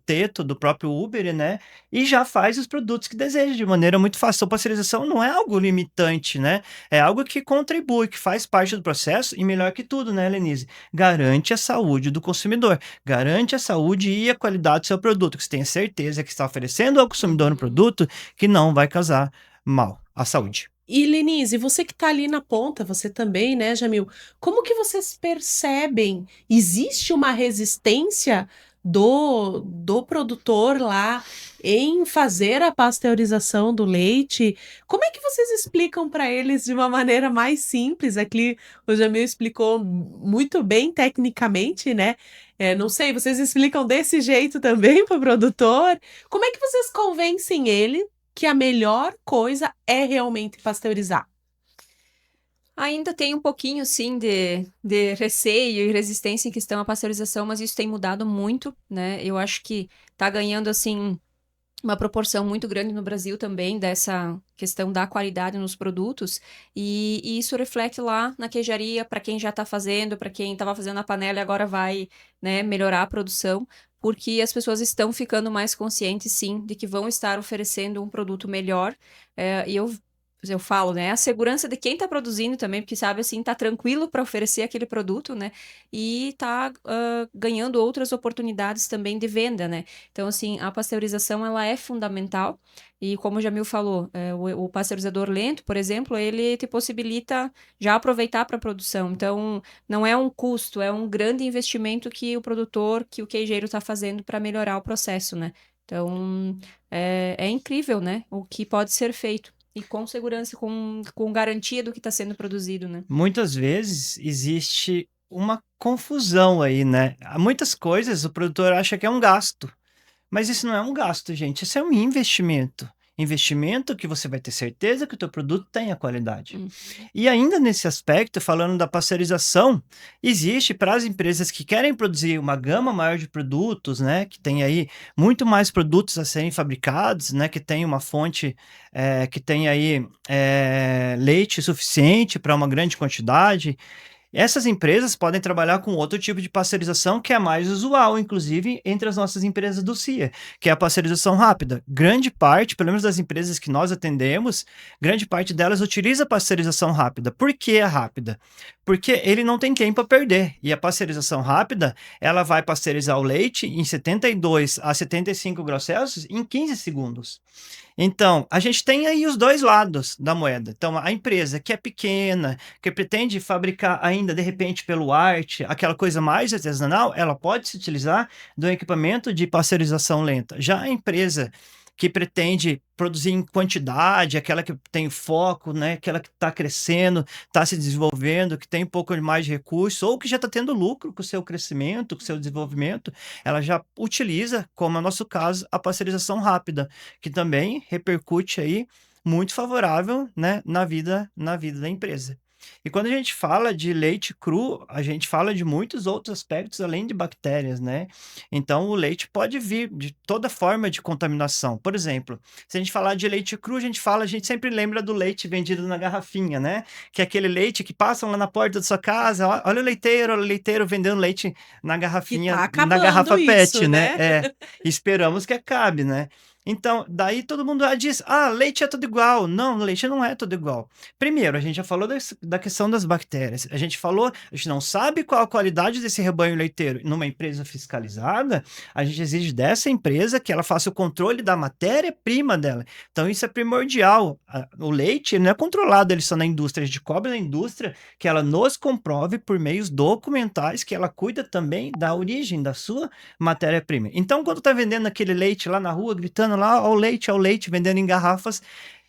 teto, do próprio úbere, né? E já faz os produtos que deseja de maneira muito fácil. Então, pasteurização não é algo limitante, né? É algo que contribui, que faz parte do processo e, melhor que tudo, né, Lenise? Garante a saúde do consumidor, garante a saúde e a qualidade do seu produto, que você tenha certeza que está oferecendo ao consumidor um produto que não vai causar mal à saúde. E Lenise, você que está ali na ponta, você também, né, Jamil? Como que vocês percebem? Existe uma resistência do produtor lá em fazer a pasteurização do leite? Como é que vocês explicam para eles de uma maneira mais simples? Aqui o Jamil explicou muito bem tecnicamente, né? Não sei, vocês explicam desse jeito também para o produtor? Como é que vocês convencem ele que a melhor coisa é realmente pasteurizar? Ainda tem um pouquinho, sim, de receio e resistência em questão à pasteurização, mas isso tem mudado muito, né? Eu acho que tá ganhando, assim, uma proporção muito grande no Brasil também dessa questão da qualidade nos produtos, e isso reflete lá na queijaria, para quem já está fazendo, para quem estava fazendo na panela e agora vai, né, melhorar a produção, porque as pessoas estão ficando mais conscientes, sim, de que vão estar oferecendo um produto melhor, e eu falo, né, a segurança de quem está produzindo também, porque sabe, assim, tá tranquilo para oferecer aquele produto, né, e tá ganhando outras oportunidades também de venda, né. Então, assim, a pasteurização, ela é fundamental, e como o Jamil falou, o pasteurizador lento, por exemplo, ele te possibilita já aproveitar para a produção. Então, não é um custo, é um grande investimento que o produtor, que o queijeiro está fazendo para melhorar o processo, né. Então, é incrível, né, o que pode ser feito. E com segurança, com garantia do que está sendo produzido, né? Muitas vezes existe uma confusão aí, né? Há muitas coisas o produtor acha que é um gasto, mas isso não é um gasto, gente, isso é um investimento. Investimento que você vai ter certeza que o teu produto tenha qualidade. E ainda nesse aspecto, falando da pasteurização, existe para as empresas que querem produzir uma gama maior de produtos, né, que tem aí muito mais produtos a serem fabricados, né, que tem uma fonte, que tem aí leite suficiente para uma grande quantidade. Essas empresas podem trabalhar com outro tipo de pasteurização que é mais usual, inclusive, entre as nossas empresas do CIA, que é a pasteurização rápida. Grande parte, pelo menos das empresas que nós atendemos, grande parte delas utiliza a pasteurização rápida. Por que é rápida? Porque ele não tem tempo a perder. E a pasteurização rápida, ela vai pasteurizar o leite em 72 a 75 graus Celsius em 15 segundos. Então, a gente tem aí os dois lados da moeda. Então, a empresa que é pequena, que pretende fabricar ainda, de repente, pelo arte, aquela coisa mais artesanal, ela pode se utilizar do equipamento de pasteurização lenta. Já a empresa que pretende produzir em quantidade, aquela que tem foco, né, aquela que está crescendo, está se desenvolvendo, que tem um pouco mais de recurso, ou que já está tendo lucro com o seu crescimento, com o seu desenvolvimento, ela já utiliza, como é o nosso caso, a pasteurização rápida, que também repercute aí muito favorável, né, na vida da empresa. E quando a gente fala de leite cru, a gente fala de muitos outros aspectos além de bactérias, né? Então, o leite pode vir de toda forma de contaminação. Por exemplo, se a gente falar de leite cru, a gente sempre lembra do leite vendido na garrafinha, né? Que é aquele leite que passam lá na porta da sua casa, olha o leiteiro vendendo leite na Que garrafinha, tá na acabando garrafa PET, isso, né? né? Esperamos que acabe, né? Então, daí todo mundo diz: ah, leite é tudo igual. Não, leite não é tudo igual. Primeiro, a gente já falou da questão das bactérias. A gente não sabe qual a qualidade desse rebanho leiteiro. Numa empresa fiscalizada, a gente exige dessa empresa que ela faça o controle da matéria-prima dela. Então, isso é primordial. O leite não é controlado ele só na indústria. A gente cobra na indústria que ela nos comprove por meios documentais que ela cuida também da origem da sua matéria-prima. Então, quando tá vendendo aquele leite lá na rua, gritando lá, ao leite, vendendo em garrafas,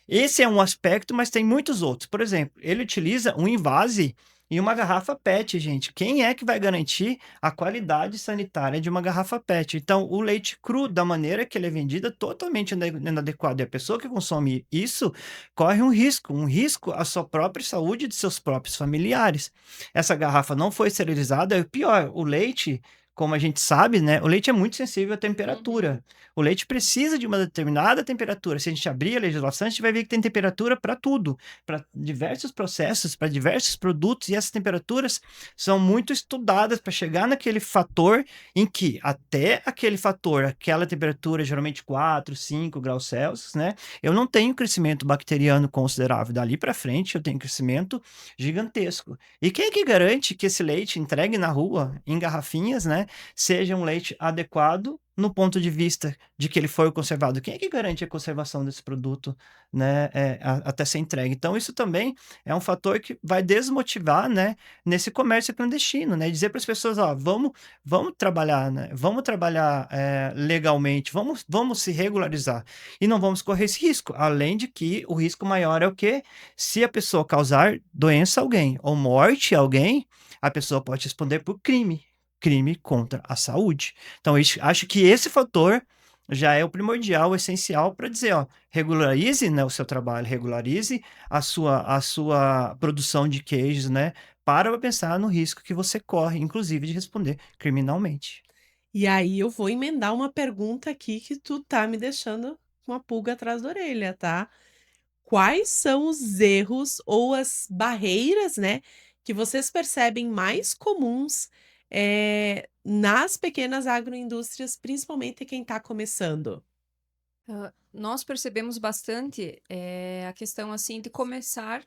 esse é um aspecto, mas tem muitos outros. Por exemplo, ele utiliza um invase e uma garrafa PET, gente. Quem é que vai garantir a qualidade sanitária de uma garrafa PET? Então, o leite cru, da maneira que ele é vendido, é totalmente inadequado. E a pessoa que consome isso corre um risco à sua própria saúde e de seus próprios familiares. Essa garrafa não foi esterilizada, e pior, o leite, como a gente sabe, né? O leite é muito sensível à temperatura. O leite precisa de uma determinada temperatura. Se a gente abrir a legislação, a gente vai ver que tem temperatura para tudo, para diversos processos, para diversos produtos, e essas temperaturas são muito estudadas para chegar naquele fator em que até aquele fator, aquela temperatura, geralmente 4, 5 graus Celsius, né? Eu não tenho crescimento bacteriano considerável. Dali para frente, eu tenho crescimento gigantesco. E quem é que garante que esse leite entregue na rua, em garrafinhas, né, seja um leite adequado no ponto de vista de que ele foi conservado? Quem é que garante a conservação desse produto, né, até ser entregue? Então, isso também é um fator que vai desmotivar, né, nesse comércio clandestino, né? Dizer para as pessoas, ó, vamos trabalhar, né? Vamos trabalhar legalmente, vamos se regularizar e não vamos correr esse risco. Além de que o risco maior é o quê? Se a pessoa causar doença a alguém ou morte a alguém, a pessoa pode responder por crime contra a saúde. Então, acho que esse fator já é o primordial, o essencial para dizer, ó, regularize, né, o seu trabalho, regularize a sua produção de queijos, né, para pensar no risco que você corre, inclusive de responder criminalmente. E aí eu vou emendar uma pergunta aqui que tu tá me deixando com uma pulga atrás da orelha, tá? Quais são os erros ou as barreiras, né, que vocês percebem mais comuns, nas pequenas agroindústrias, principalmente quem está começando? Nós percebemos bastante a questão assim de começar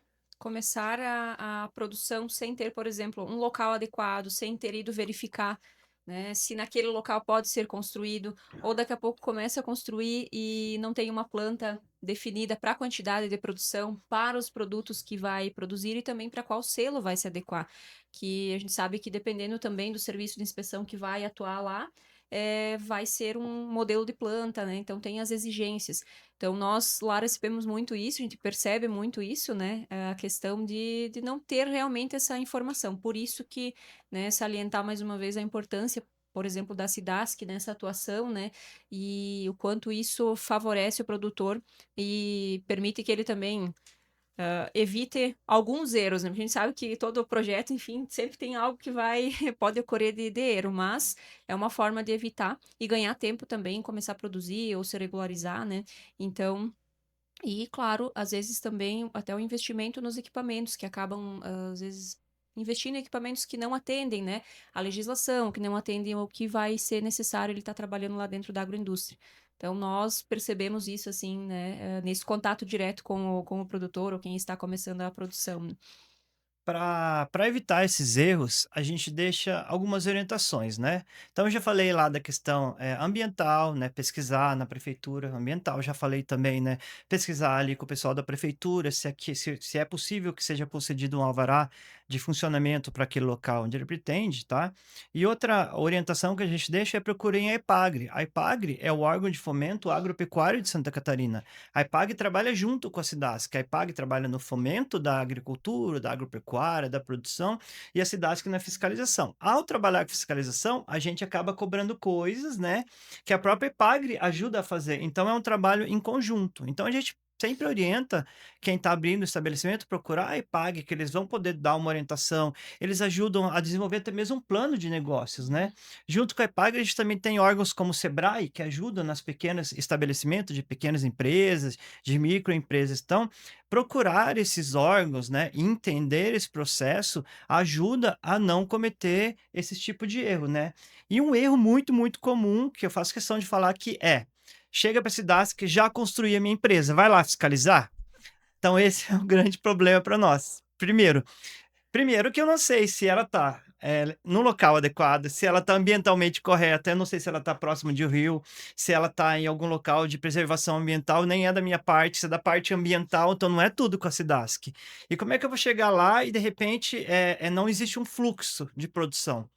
a produção sem ter, por exemplo, um local adequado, sem ter ido verificar, né, se naquele local pode ser construído, ou daqui a pouco começa a construir e não tem uma planta definida para a quantidade de produção, para os produtos que vai produzir e também para qual selo vai se adequar. Que a gente sabe que dependendo também do serviço de inspeção que vai atuar lá, vai ser um modelo de planta, né? Então tem as exigências. Então nós lá recebemos muito isso, a gente percebe muito isso, né? A questão de não ter realmente essa informação. Por isso que, né, salientar mais uma vez a importância, por exemplo, da SIDASC nessa atuação, né? E o quanto isso favorece o produtor e permite que ele também evite alguns erros, né? A gente sabe que todo projeto, enfim, sempre tem algo que vai, pode ocorrer de erro, mas é uma forma de evitar e ganhar tempo também, começar a produzir ou se regularizar, né? Então, e claro, às vezes também até o investimento nos equipamentos, que acabam, às vezes, investindo em equipamentos que não atendem, né, a legislação, que não atendem ao que vai ser necessário ele estar trabalhando lá dentro da agroindústria. Então, nós percebemos isso, assim, né, nesse contato direto com o produtor ou quem está começando a produção. para evitar esses erros, a gente deixa algumas orientações, né? Então, eu já falei lá da questão ambiental, né? Pesquisar na prefeitura ambiental. Já falei também, né? Pesquisar ali com o pessoal da prefeitura se é possível que seja concedido um alvará de funcionamento para aquele local onde ele pretende, tá? E outra orientação que a gente deixa é procurem a EPAGRE. A EPAGRE é o órgão de fomento agropecuário de Santa Catarina. A EPAGRE trabalha junto com a SIDASC. A EPAGRE trabalha no fomento da agricultura, da agropecuária, da produção, e a SIDASC na fiscalização. Ao trabalhar com fiscalização, a gente acaba cobrando coisas, né, que a própria EPAGRE ajuda a fazer. Então, é um trabalho em conjunto. Então, a gente sempre orienta quem está abrindo o estabelecimento procurar a EPAGRE, que eles vão poder dar uma orientação, eles ajudam a desenvolver até mesmo um plano de negócios, né? Junto com a EPAGRE, a gente também tem órgãos como o SEBRAE, que ajudam nas pequenas estabelecimentos de pequenas empresas, de microempresas. Então, procurar esses órgãos, né, e entender esse processo ajuda a não cometer esse tipo de erro, né? E um erro muito, muito comum, que eu faço questão de falar que chega para a SIDASC que já construí a minha empresa, vai lá fiscalizar? Então, esse é um grande problema para nós. Primeiro que eu não sei se ela está no local adequado, se ela está ambientalmente correta, eu não sei se ela está próximo de um rio, se ela está em algum local de preservação ambiental, nem é da minha parte, se é da parte ambiental, então não é tudo com a SIDASC. E como é que eu vou chegar lá e, de repente, não existe um fluxo de produção?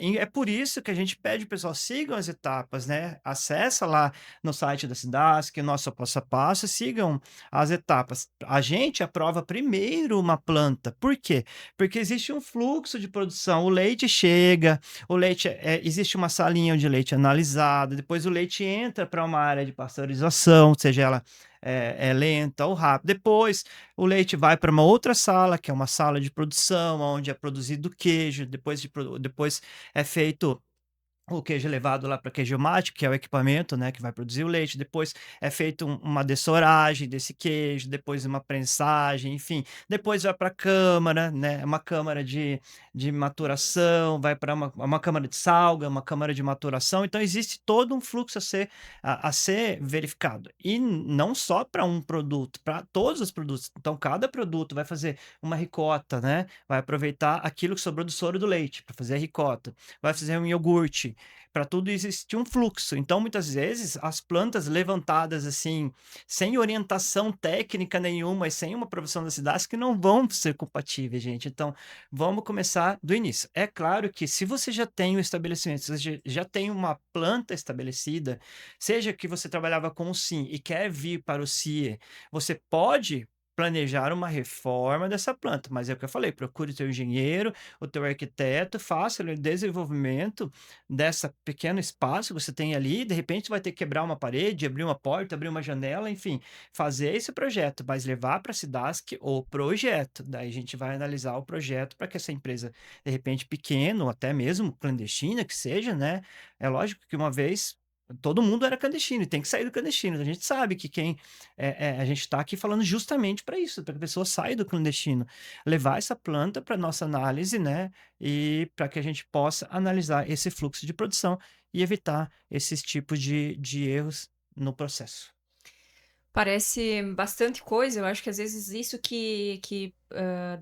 E é por isso que a gente pede o pessoal sigam as etapas, né? Acessa lá no site da SIDASC, o nosso passo a passo, sigam as etapas. A gente aprova primeiro uma planta. Por quê? Porque existe um fluxo de produção. O leite chega, existe uma salinha de leite analisada, depois o leite entra para uma área de pasteurização, seja ela é lenta ou rápida. Depois o leite vai para uma outra sala, que é uma sala de produção, onde é produzido queijo, depois é feito o queijo é levado lá para queijomático, que é o equipamento, né, que vai produzir o leite. Depois é feito uma dessoragem desse queijo, depois uma prensagem, enfim. Depois vai para a câmara, né, uma câmara de maturação, vai para uma câmara de salga, uma câmara de maturação. Então, existe todo um fluxo a ser verificado. E não só para um produto, para todos os produtos. Então, cada produto vai fazer uma ricota, né, vai aproveitar aquilo que sobrou do soro do leite para fazer a ricota, vai fazer um iogurte. Para tudo existe um fluxo. Então, muitas vezes, as plantas levantadas assim, sem orientação técnica nenhuma e sem uma aprovação da cidade, que não vão ser compatíveis, gente. Então, vamos começar do início. É claro que se você já tem um estabelecimento, se você já tem uma planta estabelecida, seja que você trabalhava com o SIM e quer vir para o CIE, você pode planejar uma reforma dessa planta, mas é o que eu falei, procure o teu engenheiro, o teu arquiteto, faça o desenvolvimento dessa pequeno espaço que você tem ali, de repente vai ter que quebrar uma parede, abrir uma porta, abrir uma janela, enfim, fazer esse projeto, mas levar para a SIDASC o projeto. Daí a gente vai analisar o projeto para que essa empresa, de repente pequena ou até mesmo clandestina que seja, né? É lógico que uma vez todo mundo era clandestino e tem que sair do clandestino. A gente sabe que a gente está aqui falando justamente para isso, para que a pessoa saia do clandestino, levar essa planta para nossa análise, né? E para que a gente possa analisar esse fluxo de produção e evitar esses tipos de erros no processo. Parece bastante coisa, eu acho que às vezes isso que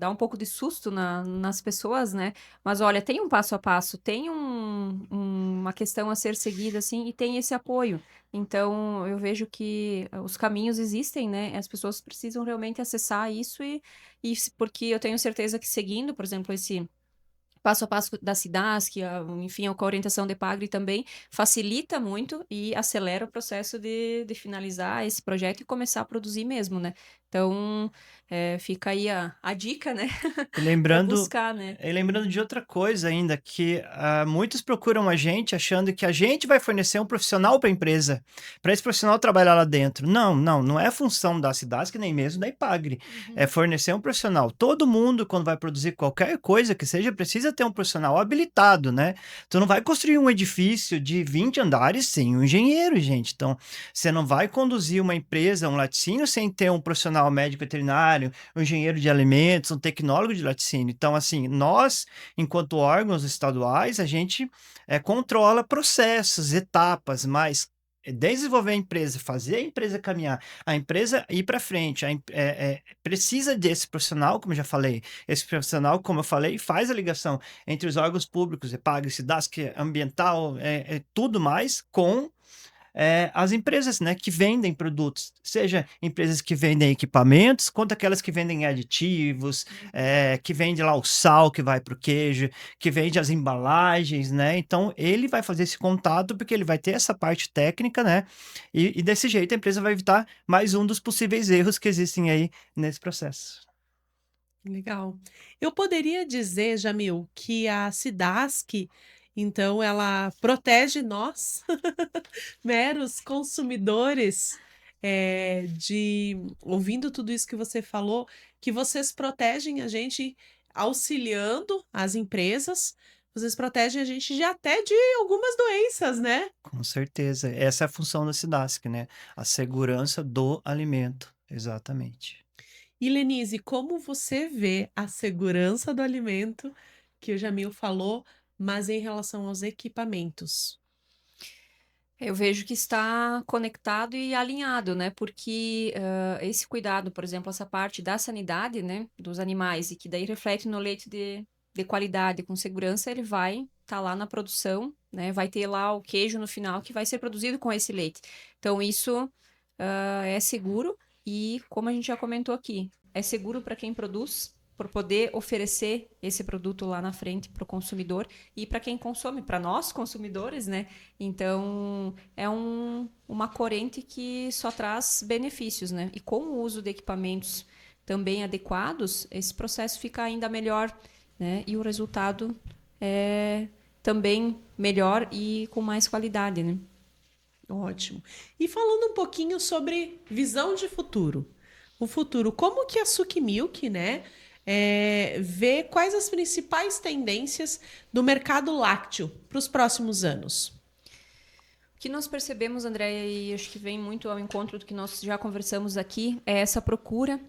dá um pouco de susto nas pessoas, né? Mas olha, tem um passo a passo, tem uma questão a ser seguida, assim, e tem esse apoio. Então, eu vejo que os caminhos existem, né? As pessoas precisam realmente acessar isso porque eu tenho certeza que seguindo, por exemplo, esse passo a passo da SIDASC, enfim, com a orientação de PAGRE também, facilita muito e acelera o processo de finalizar esse projeto e começar a produzir mesmo, né? Então, fica aí a dica, né? E Para lembrando, buscar, né? e lembrando de outra coisa ainda, que muitos procuram a gente achando que a gente vai fornecer um profissional para a empresa, para esse profissional trabalhar lá dentro. Não é função da SIDASC nem mesmo da IPAGRE. É fornecer um profissional. Todo mundo, quando vai produzir qualquer coisa que seja, precisa ter um profissional habilitado, né? Tu não vai construir um edifício de 20 andares sem um engenheiro, gente. Então, você não vai conduzir uma empresa, um laticínio, sem ter um profissional médico veterinário, um engenheiro de alimentos, um tecnólogo de laticínio. Então, assim, nós, enquanto órgãos estaduais, a gente controla processos, etapas, mas desenvolver a empresa, fazer a empresa caminhar, a empresa ir para frente, precisa desse profissional, como eu já falei. Esse profissional, como eu falei, faz a ligação entre os órgãos públicos, EPAG, SIDASC, ambiental, tudo mais, com as empresas, né, que vendem produtos, seja empresas que vendem equipamentos, quanto aquelas que vendem aditivos, que vende lá o sal que vai para o queijo, que vende as embalagens, né? Então ele vai fazer esse contato porque ele vai ter essa parte técnica, né? E desse jeito a empresa vai evitar mais um dos possíveis erros que existem aí nesse processo. Legal. Eu poderia dizer, Jamil, que a SIDASC, então, ela protege nós, meros consumidores, ouvindo tudo isso que você falou, que vocês protegem a gente auxiliando as empresas, vocês protegem a gente até de algumas doenças, né? Com certeza. Essa é a função da SIDASC, né? A segurança do alimento. Exatamente. E Lenise, como você vê a segurança do alimento que o Jamil falou, mas em relação aos equipamentos? Eu vejo que está conectado e alinhado, né? Porque esse cuidado, por exemplo, essa parte da sanidade, né, dos animais, e que daí reflete no leite de qualidade, com segurança, ele vai estar lá na produção, né? Vai ter lá o queijo no final que vai ser produzido com esse leite. Então, isso é seguro e, como a gente já comentou aqui, é seguro para quem produz, por poder oferecer esse produto lá na frente para o consumidor e para quem consome, para nós consumidores, né? Então, é uma corrente que só traz benefícios, né? E com o uso de equipamentos também adequados, esse processo fica ainda melhor, né? E o resultado é também melhor e com mais qualidade, né? Ótimo. E falando um pouquinho sobre visão de futuro. O futuro, como que a Suki Milk, né, vê quais as principais tendências do mercado lácteo para os próximos anos? O que nós percebemos, Andréia, e acho que vem muito ao encontro do que nós já conversamos aqui, é essa procura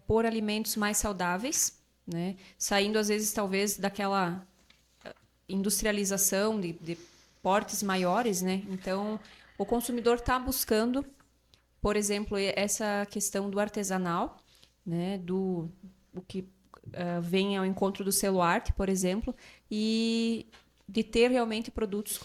por alimentos mais saudáveis, né? Saindo, às vezes, talvez, daquela industrialização de portes maiores, né? Então, o consumidor está buscando, por exemplo, essa questão do artesanal, né? O que vem ao encontro do selo arte, por exemplo, e de ter realmente produtos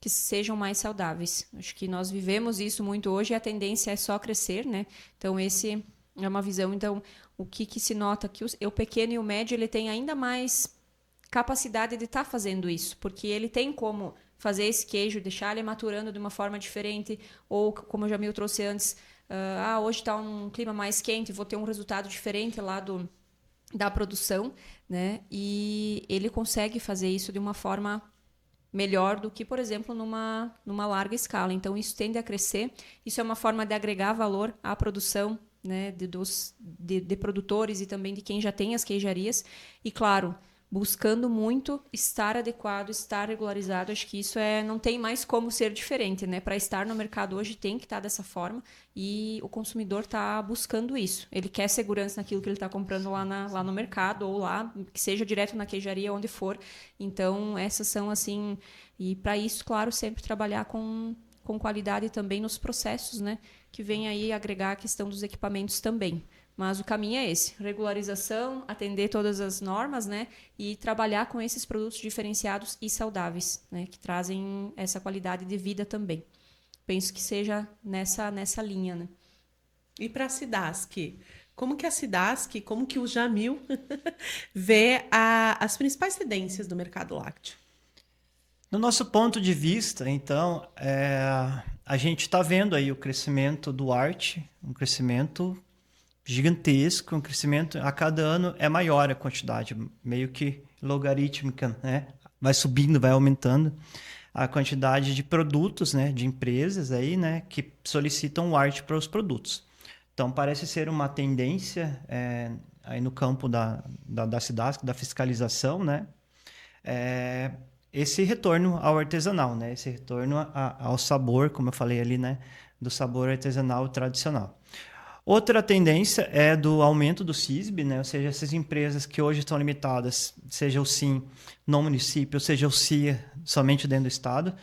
que sejam mais saudáveis. Acho que nós vivemos isso muito hoje e a tendência é só crescer, né? Então, esse é uma visão. Então, o que se nota que o pequeno e o médio, ele tem ainda mais capacidade de estar fazendo isso, porque ele tem como fazer esse queijo, deixar ele maturando de uma forma diferente, ou, como o Jamil trouxe antes, hoje está um clima mais quente, vou ter um resultado diferente lá da produção, né? E ele consegue fazer isso de uma forma melhor do que, por exemplo, numa larga escala. Então, isso tende a crescer. Isso é uma forma de agregar valor à produção, né, de produtores e também de quem já tem as queijarias. E, claro, buscando muito estar adequado, estar regularizado. Acho que isso não tem mais como ser diferente, né? Para estar no mercado hoje tem que estar dessa forma e o consumidor está buscando isso. Ele quer segurança naquilo que ele está comprando lá no mercado ou lá, que seja direto na queijaria, onde for. Então, essas são assim... E para isso, claro, sempre trabalhar com qualidade também nos processos, né? Que vem aí agregar a questão dos equipamentos também. Mas o caminho é esse, regularização, atender todas as normas, né, e trabalhar com esses produtos diferenciados e saudáveis, né, que trazem essa qualidade de vida também. Penso que seja nessa linha, né. E para a SIDASC, como que a SIDASC, como que o Jamil vê as principais tendências do mercado lácteo? No nosso ponto de vista, então, a gente está vendo aí o crescimento do arte, um crescimento gigantesco, um crescimento a cada ano é maior a quantidade, meio que logarítmica, né? Vai subindo, vai aumentando a quantidade de produtos, né? De empresas aí, né? Que solicitam o arte para os produtos. Então parece ser uma tendência aí no campo da SIDASC, da fiscalização, né? Esse retorno ao artesanal, né? Esse retorno ao sabor, como eu falei ali, né? Do sabor artesanal tradicional. Outra tendência é do aumento do CISB, né? Ou seja, essas empresas que hoje estão limitadas, seja o SIM no município, ou seja o CIA somente dentro do estado,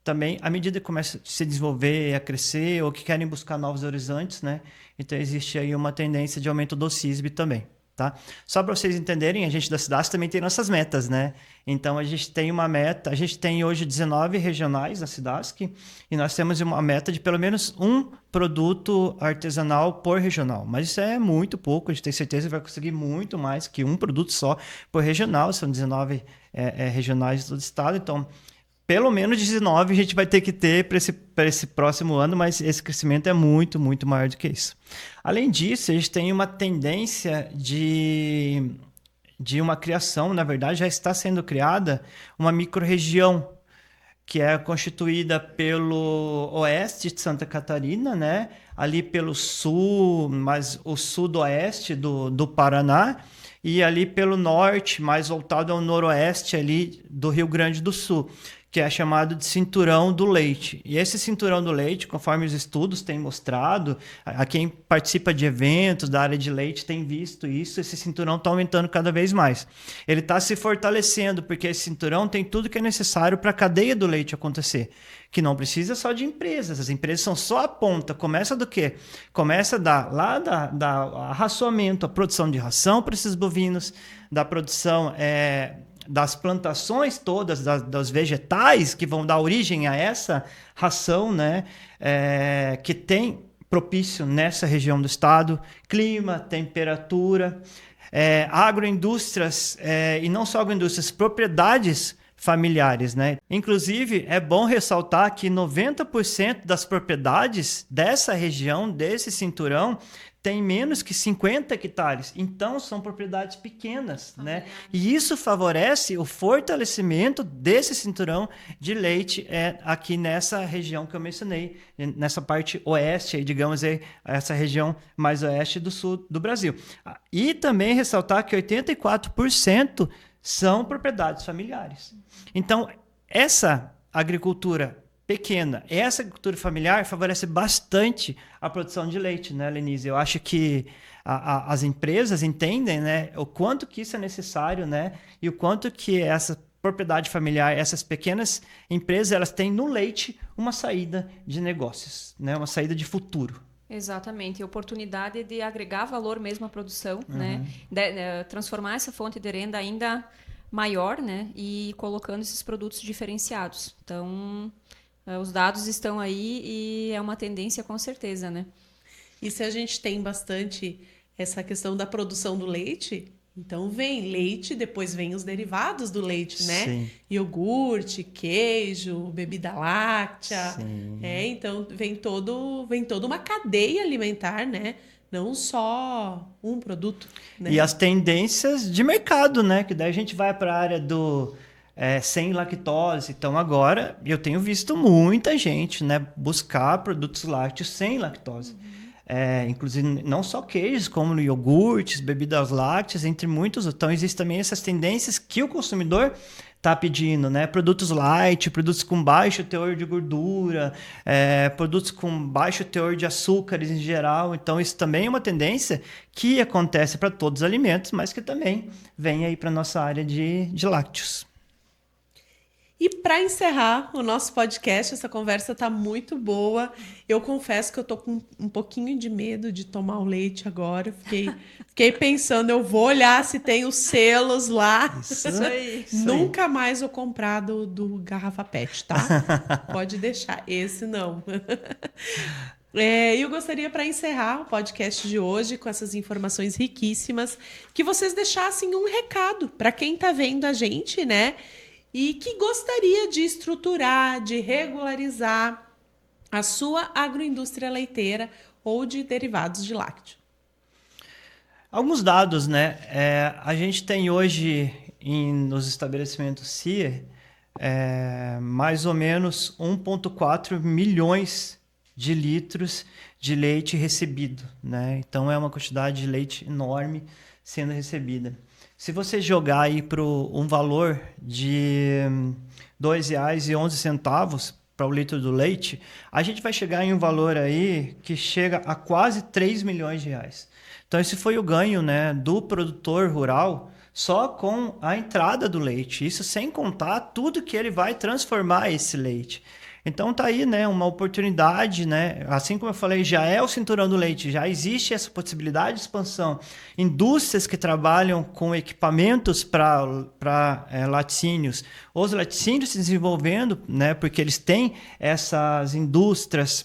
também, à medida que começa a se desenvolver, a crescer, ou que querem buscar novos horizontes, né? Então, existe aí uma tendência de aumento do CISB também, tá? Só para vocês entenderem, a gente da Cidasc também tem nossas metas, né? Então, a gente tem uma meta, a gente tem hoje 19 regionais na Cidasc, e nós temos uma meta de pelo menos um produto artesanal por regional. Mas isso é muito pouco, a gente tem certeza que vai conseguir muito mais que um produto só por regional, são 19 regionais de todo o estado, então pelo menos 19 a gente vai ter que ter para esse próximo ano, mas esse crescimento é muito, muito maior do que isso. Além disso, a gente tem uma tendência de uma criação, na verdade já está sendo criada, uma microrregião que é constituída pelo oeste de Santa Catarina, né? Ali pelo sul, mas o sudoeste do Paraná, e ali pelo norte, mais voltado ao noroeste ali do Rio Grande do Sul, que é chamado de Cinturão do Leite. E esse Cinturão do Leite, conforme os estudos têm mostrado, a quem participa de eventos da área de leite tem visto isso, esse cinturão está aumentando cada vez mais. Ele está se fortalecendo, porque esse cinturão tem tudo que é necessário para a cadeia do leite acontecer, que não precisa só de empresas, as empresas são só a ponta. Começa do quê? Começa da raçoamento, a produção de ração para esses bovinos, da produção das plantações todas, dos vegetais que vão dar origem a essa ração, né? Que tem propício nessa região do estado, clima, temperatura, agroindústrias, e não só agroindústrias, propriedades familiares, né? Inclusive, é bom ressaltar que 90% das propriedades dessa região, desse cinturão, tem menos que 50 hectares. Então, são propriedades pequenas, né? E isso favorece o fortalecimento desse cinturão de leite aqui nessa região que eu mencionei, nessa parte oeste, digamos aí, essa região mais oeste do sul do Brasil. E também ressaltar que 84% são propriedades familiares. Então, essa agricultura pequena, essa agricultura familiar favorece bastante a produção de leite, né, Lenise? Eu acho que as empresas entendem, né, o quanto que isso é necessário, né, e o quanto que essa propriedade familiar, essas pequenas empresas, elas têm no leite uma saída de negócios, né, uma saída de futuro. Exatamente, e oportunidade de agregar valor mesmo à produção, né? Transformar essa fonte de renda ainda maior, né? E colocando esses produtos diferenciados. Então, os dados estão aí e é uma tendência com certeza, né? E se a gente tem bastante essa questão da produção do leite, então vem leite, depois vem os derivados do leite, né? Sim. Iogurte, queijo, bebida láctea. Sim. Então vem toda uma cadeia alimentar, né? Não só um produto, né? E as tendências de mercado, né? Que daí a gente vai para a área do sem lactose. Então agora eu tenho visto muita gente, né, buscar produtos lácteos sem lactose. Inclusive não só queijos, como iogurtes, bebidas lácteas, entre muitos. Então existem também essas tendências que o consumidor está pedindo, né? Produtos light, produtos com baixo teor de gordura, produtos com baixo teor de açúcares em geral. Então isso também é uma tendência que acontece para todos os alimentos, mas que também vem aí para a nossa área de lácteos. E para encerrar o nosso podcast, essa conversa está muito boa. Eu confesso que eu tô com um pouquinho de medo de tomar o leite agora. Fiquei pensando, eu vou olhar se tem os selos lá. Isso aí. Nunca mais vou comprar do Garrafa PET, tá? Pode deixar, esse não. Eu gostaria, para encerrar o podcast de hoje, com essas informações riquíssimas, que vocês deixassem um recado para quem está vendo a gente, né? E que gostaria de estruturar, de regularizar a sua agroindústria leiteira ou de derivados de lácteo. Alguns dados, né? A gente tem hoje nos estabelecimentos CIA mais ou menos 1,4 milhões de litros de leite recebido, né? Então é uma quantidade de leite enorme sendo recebida. Se você jogar aí para um valor de R$ 2,11 para o litro do leite, a gente vai chegar em um valor aí que chega a quase 3 milhões de reais. Então esse foi o ganho, né, do produtor rural só com a entrada do leite. Isso sem contar tudo que ele vai transformar esse leite. Então tá aí, né, uma oportunidade, né? Assim como eu falei, já é o cinturão do leite, já existe essa possibilidade de expansão. Indústrias que trabalham com equipamentos para laticínios, os laticínios se desenvolvendo, né, porque eles têm essas indústrias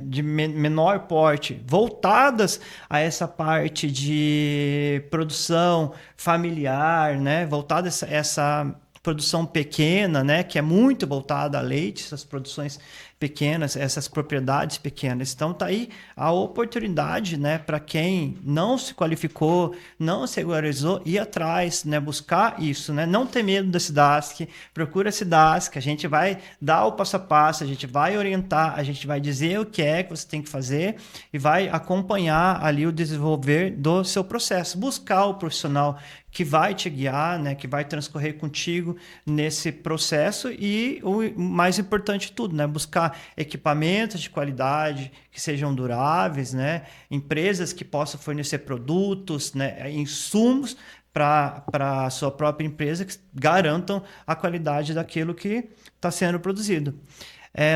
de menor porte, voltadas a essa parte de produção familiar, né? Voltada a essa produção pequena, né? Que é muito voltada a leite, essas produções pequenas, essas propriedades pequenas. Então tá aí a oportunidade, né, para quem não se qualificou, não se regularizou, ir atrás, né, buscar isso, né, não ter medo da SIDASC, procura a SIDASC, a gente vai dar o passo a passo, a gente vai orientar, a gente vai dizer o que é que você tem que fazer e vai acompanhar ali o desenvolver do seu processo, buscar o profissional que vai te guiar, né, que vai transcorrer contigo nesse processo e o mais importante de tudo, né, buscar equipamentos de qualidade que sejam duráveis, né, empresas que possam fornecer produtos, né, insumos para a sua própria empresa que garantam a qualidade daquilo que está sendo produzido.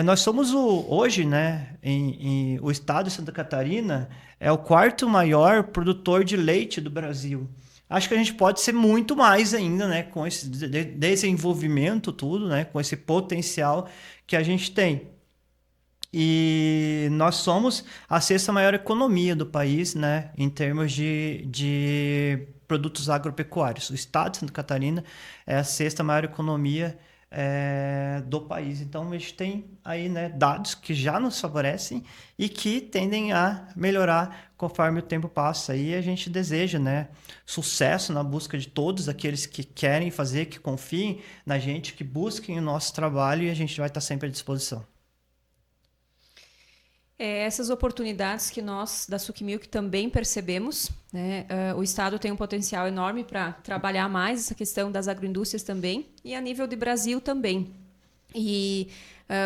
Nós somos hoje, né, o estado de Santa Catarina é o quarto maior produtor de leite do Brasil. Acho que a gente pode ser muito mais ainda, né, com esse desenvolvimento tudo, né, com esse potencial que a gente tem. E nós somos a sexta maior economia do país, né, em termos de produtos agropecuários. O estado de Santa Catarina é a sexta maior economia do país. Então, a gente tem aí, né, dados que já nos favorecem e que tendem a melhorar conforme o tempo passa. E a gente deseja, né, sucesso na busca de todos aqueles que querem fazer, que confiem na gente, que busquem o nosso trabalho, e a gente vai estar sempre à disposição. Essas oportunidades que nós da Suki Milk também percebemos, né? O Estado tem um potencial enorme para trabalhar mais essa questão das agroindústrias também, e a nível de Brasil também. E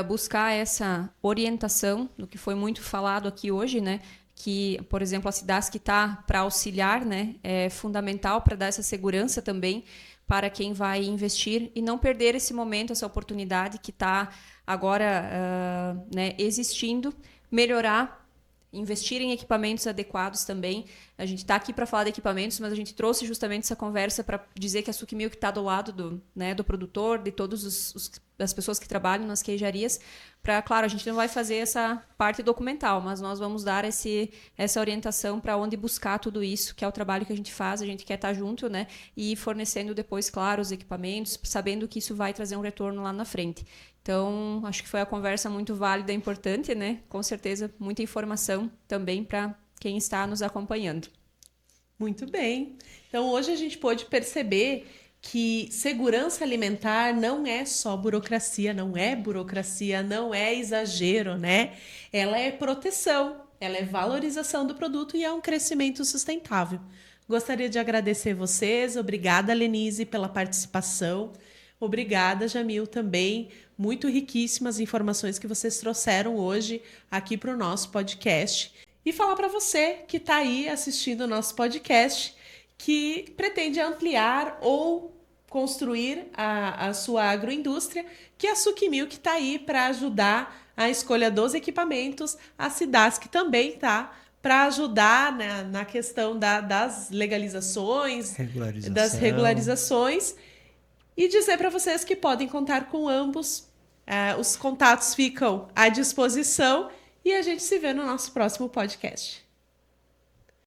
buscar essa orientação, do que foi muito falado aqui hoje, né? Que, por exemplo, a SIDASC está para auxiliar, né? É fundamental para dar essa segurança também para quem vai investir e não perder esse momento, essa oportunidade que está agora né, existindo, melhorar, investir em equipamentos adequados também. A gente está aqui para falar de equipamentos, mas a gente trouxe justamente essa conversa para dizer que a Suki Milk está do lado do produtor, de todas as pessoas que trabalham nas queijarias. Claro, a gente não vai fazer essa parte documental, mas nós vamos dar essa orientação para onde buscar tudo isso, que é o trabalho que a gente faz. A gente quer estar junto, né, e fornecendo depois, claro, os equipamentos, sabendo que isso vai trazer um retorno lá na frente. Então, acho que foi a conversa muito válida e importante, né? Com certeza, muita informação também para quem está nos acompanhando. Muito bem. Então, hoje a gente pôde perceber que segurança alimentar não é só burocracia, não é exagero, né? Ela é proteção, ela é valorização do produto e é um crescimento sustentável. Gostaria de agradecer vocês. Obrigada, Lenise, pela participação. Obrigada, Jamil, também. Muito riquíssimas informações que vocês trouxeram hoje aqui para o nosso podcast. E falar para você que está aí assistindo o nosso podcast, que pretende ampliar ou construir a sua agroindústria, que a Suki Milk está aí para ajudar a escolha dos equipamentos. A SIDASC também está para ajudar, né, na questão das legalizações, das regularizações. E dizer para vocês que podem contar com ambos. Os contatos ficam à disposição e a gente se vê no nosso próximo podcast.